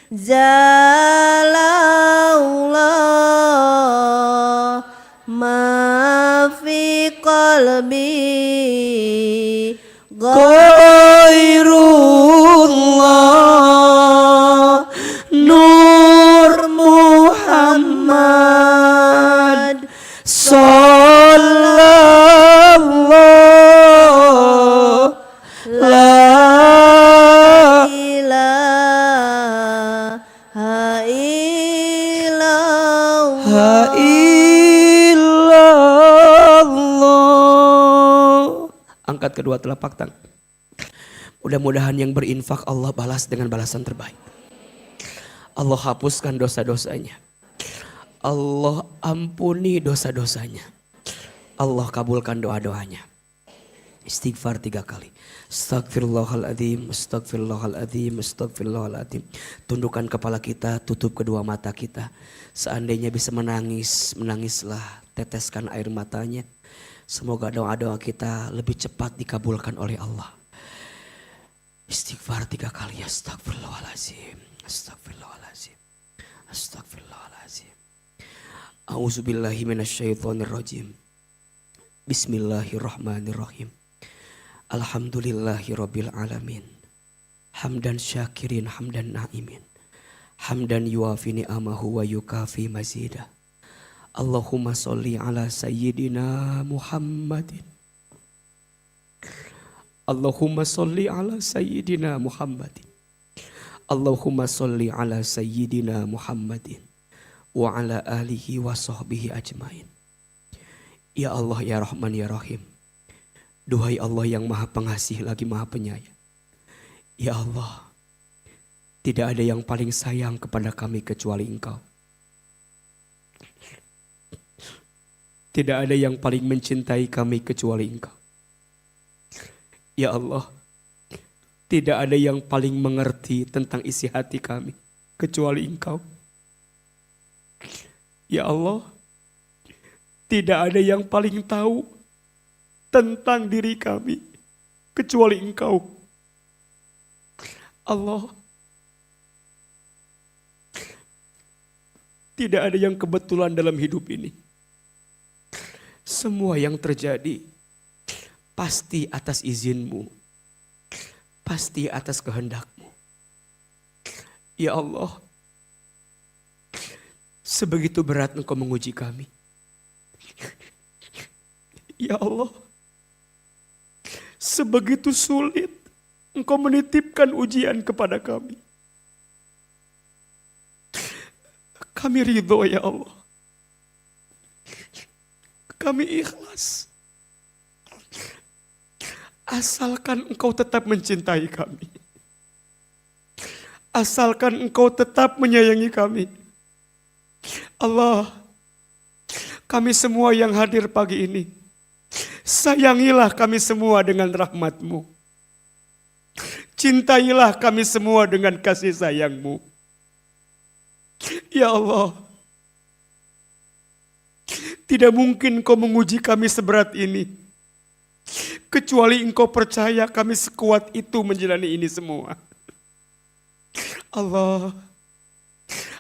Jalallah ma fi qalbi ghairullah. Nur Muhammad sallallahu la ilaha illallah. illallah. Angkat kedua telapak tangan. Mudah-mudahan yang berinfak Allah balas dengan balasan terbaik. Allah hapuskan dosa-dosanya. Allah ampuni dosa-dosanya. Allah kabulkan doa-doanya. Istighfar 3 kali. Astagfirullahaladzim, astagfirullahaladzim, astagfirullahaladzim. Tundukkan kepala kita, tutup kedua mata kita. Seandainya bisa menangis, menangislah. Teteskan air matanya. Semoga doa-doa kita lebih cepat dikabulkan oleh Allah. Istighfar 3 kali. Astagfirullahaladzim, astagfirullahaladzim, astagfirullahaladzim. A'udzubillahi minasyaitonirrajim. Bismillahirrahmanirrahim. Alhamdulillahirabbil alamin. Hamdan syakirin, hamdan na'imin. Hamdan yuafi ni'amahu wa yukafi mazidah. Allahumma sholli ala sayyidina Muhammadin. Allahumma sholli ala sayyidina Muhammadin. Allahumma sholli ala sayyidina Muhammadin wa ala alihi wa sahbihi ajmain. Ya Allah ya Rahman ya Rahim. Duhai Allah yang maha pengasih lagi maha penyayang. Ya Allah, tidak ada yang paling sayang kepada kami kecuali Engkau. Tidak ada yang paling mencintai kami kecuali Engkau. Ya Allah, tidak ada yang paling mengerti tentang isi hati kami kecuali Engkau. Ya Allah, tidak ada yang paling tahu tentang diri kami kecuali Engkau. Allah, tidak ada yang kebetulan dalam hidup ini. Semua yang terjadi pasti atas izin-Mu, pasti atas kehendak-Mu. Ya Allah, sebegitu berat Engkau menguji kami. Ya Allah, sebegitu sulit Engkau menitipkan ujian kepada kami. Kami ridho ya Allah. Kami ikhlas. Asalkan Engkau tetap mencintai kami. Asalkan Engkau tetap menyayangi kami. Allah, kami semua yang hadir pagi ini, sayangilah kami semua dengan rahmat-Mu. Cintailah kami semua dengan kasih sayang-Mu. Ya Allah, tidak mungkin Engkau menguji kami seberat ini, kecuali Engkau percaya kami sekuat itu menjalani ini semua. Allah,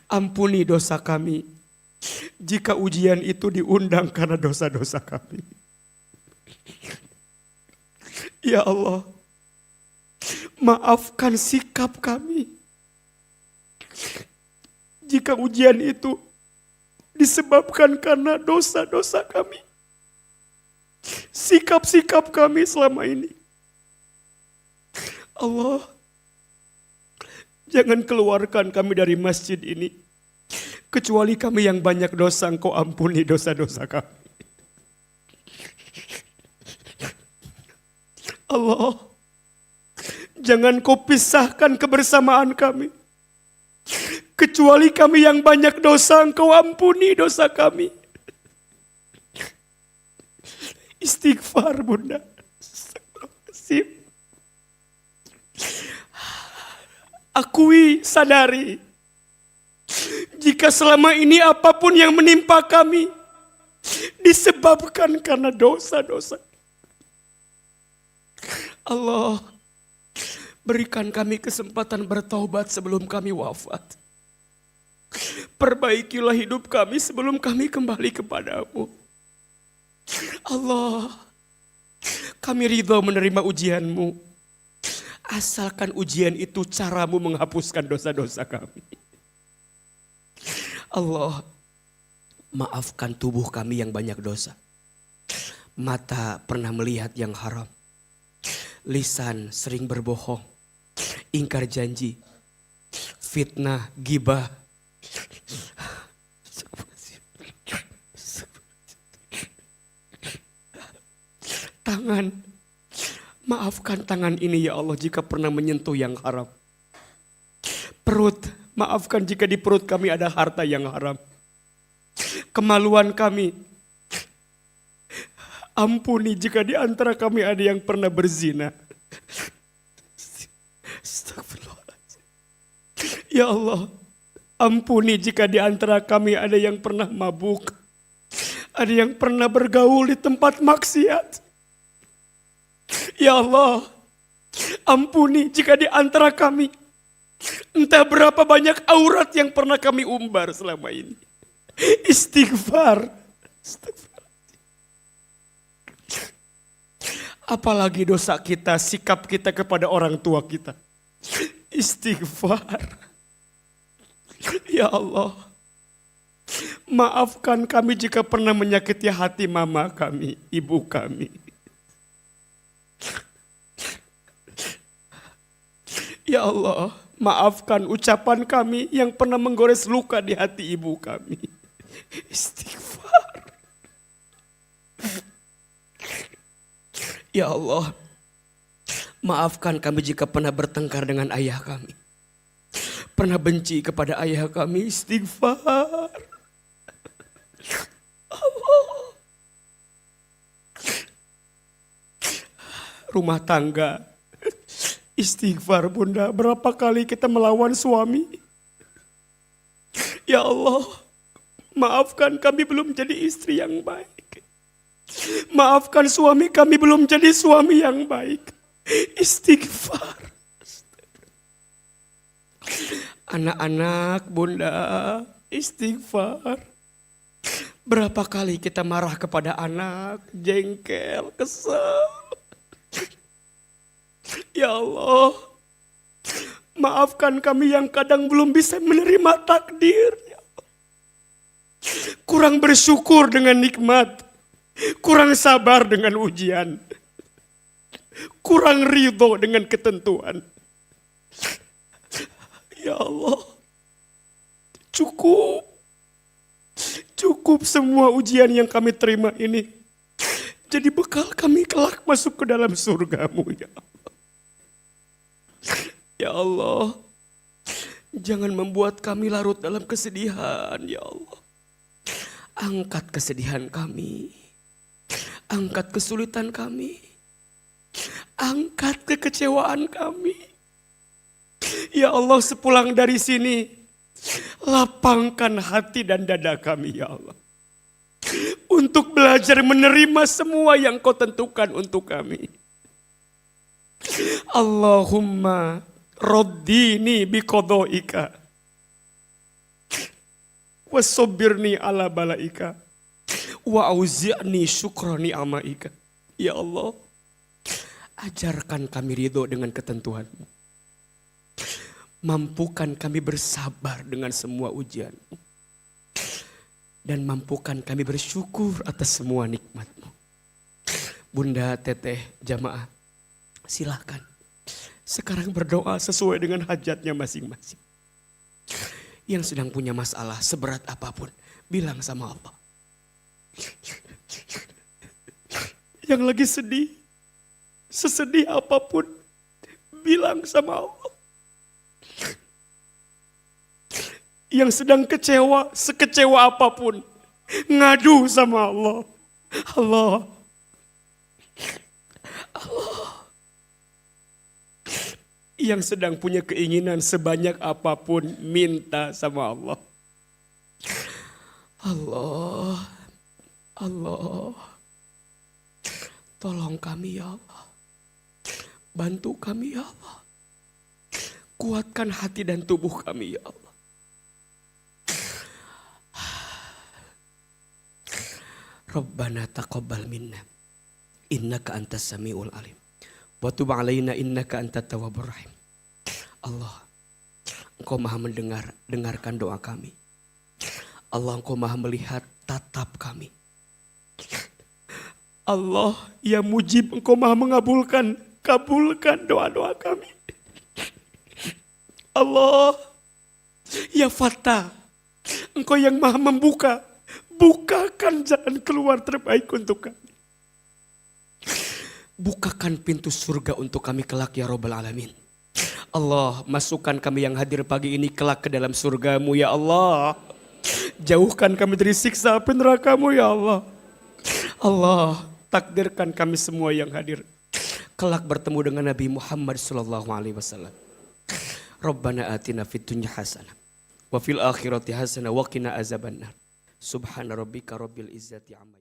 ampuni dosa kami jika ujian itu diundang karena dosa-dosa kami. Ya Allah, maafkan sikap kami jika ujian itu disebabkan karena dosa-dosa kami. Sikap-sikap kami selama ini. Allah, jangan keluarkan kami dari masjid ini, kecuali kami yang banyak dosa, Engkau ampuni dosa-dosa kami. Allah, jangan Kau pisahkan kebersamaan kami, kecuali kami yang banyak dosa, Engkau ampuni dosa kami. Istighfar Bunda. Astagfirullahaladzim. Akui, sadari, jika selama ini apapun yang menimpa kami disebabkan karena dosa-dosa. Allah, berikan kami kesempatan bertaubat sebelum kami wafat. Perbaikilah hidup kami sebelum kami kembali kepadamu. Allah, kami ridho menerima ujian-Mu, asalkan ujian itu caramu menghapuskan dosa-dosa kami. Allah, maafkan tubuh kami yang banyak dosa. Mata pernah melihat yang haram, lisan sering berbohong, ingkar janji, fitnah, gibah. Tangan, maafkan tangan ini ya Allah jika pernah menyentuh yang haram. Perut, maafkan jika di perut kami ada harta yang haram. Kemaluan kami, ampuni jika di antara kami ada yang pernah berzina. Astagfirullahaladzim. Ya Allah, ampuni jika di antara kami ada yang pernah mabuk, ada yang pernah bergaul di tempat maksiat. Ya Allah, ampuni jika di antara kami entah berapa banyak aurat yang pernah kami umbar selama ini. Istighfar. Apalagi dosa kita, sikap kita kepada orang tua kita. Istighfar. Ya Allah, maafkan kami jika pernah menyakiti hati mama kami, ibu kami. Ya Allah, maafkan ucapan kami yang pernah menggores luka di hati ibu kami. Istighfar. Ya Allah, maafkan kami jika pernah bertengkar dengan ayah kami. Pernah benci kepada ayah kami, istighfar. Rumah tangga, istighfar bunda. Berapa kali kita melawan suami? Ya Allah, maafkan kami belum jadi istri yang baik. Maafkan suami kami belum jadi suami yang baik. Istighfar. Anak-anak bunda, istighfar. Berapa kali kita marah kepada anak, jengkel, kesel. Ya Allah, maafkan kami yang kadang belum bisa menerima takdir. Ya Allah. Kurang bersyukur dengan nikmat, kurang sabar dengan ujian, kurang ridho dengan ketentuan. Ya Allah, cukup semua ujian yang kami terima ini jadi bekal kami kelak masuk ke dalam surgamu ya Allah. Ya Allah, jangan membuat kami larut dalam kesedihan ya Allah. Angkat kesedihan kami, angkat kesulitan kami, angkat kekecewaan kami. Ya Allah, sepulang dari sini, lapangkan hati dan dada kami ya Allah. Untuk belajar menerima semua yang kau tentukan untuk kami. Allahumma raddini biqada'ika wasobirni ala balaika wa auzi'ni syukrani amaika. Ya Allah, ajarkan kami ridho dengan ketentuan-Mu. Mampukan kami bersabar dengan semua ujian-Mu. Dan mampukan kami bersyukur atas semua nikmat-Mu. Bunda, teteh, jamaah, silakan sekarang berdoa sesuai dengan hajatnya masing-masing. Yang sedang punya masalah seberat apapun, bilang sama Allah. Yang lagi sedih, sesedih apapun, bilang sama Allah. Yang sedang kecewa, sekecewa apapun, ngadu sama Allah. Allah. Yang sedang punya keinginan sebanyak apapun, minta sama Allah. Allah, Allah, tolong kami ya Allah. Bantu kami ya Allah. Kuatkan hati dan tubuh kami ya Allah. Rabbana taqabbal minna innaka antas samiul alim wa tub alaina innaka antat tawwabur rahim. Allah, Engkau Maha mendengar, dengarkan doa kami. Allah, Engkau Maha melihat tatap kami. Allah, ya mujib, Engkau Maha mengabulkan, kabulkan doa-doa kami. Allah, ya Fattah, Engkau yang Maha membuka, bukakan jalan keluar terbaik untuk kami. Bukakan pintu surga untuk kami kelak ya Rabbal Alamin. Allah, masukkan kami yang hadir pagi ini kelak ke dalam surgamu ya Allah. Jauhkan kami dari siksa api nerakamu ya Allah. Allah, takdirkan kami semua yang hadir kelak bertemu dengan Nabi Muhammad SAW. Rabbana atina fid dunya hasanah wa fil akhirati hasanah wa qina azabannar. Subhana rabbika rabbil izzati amma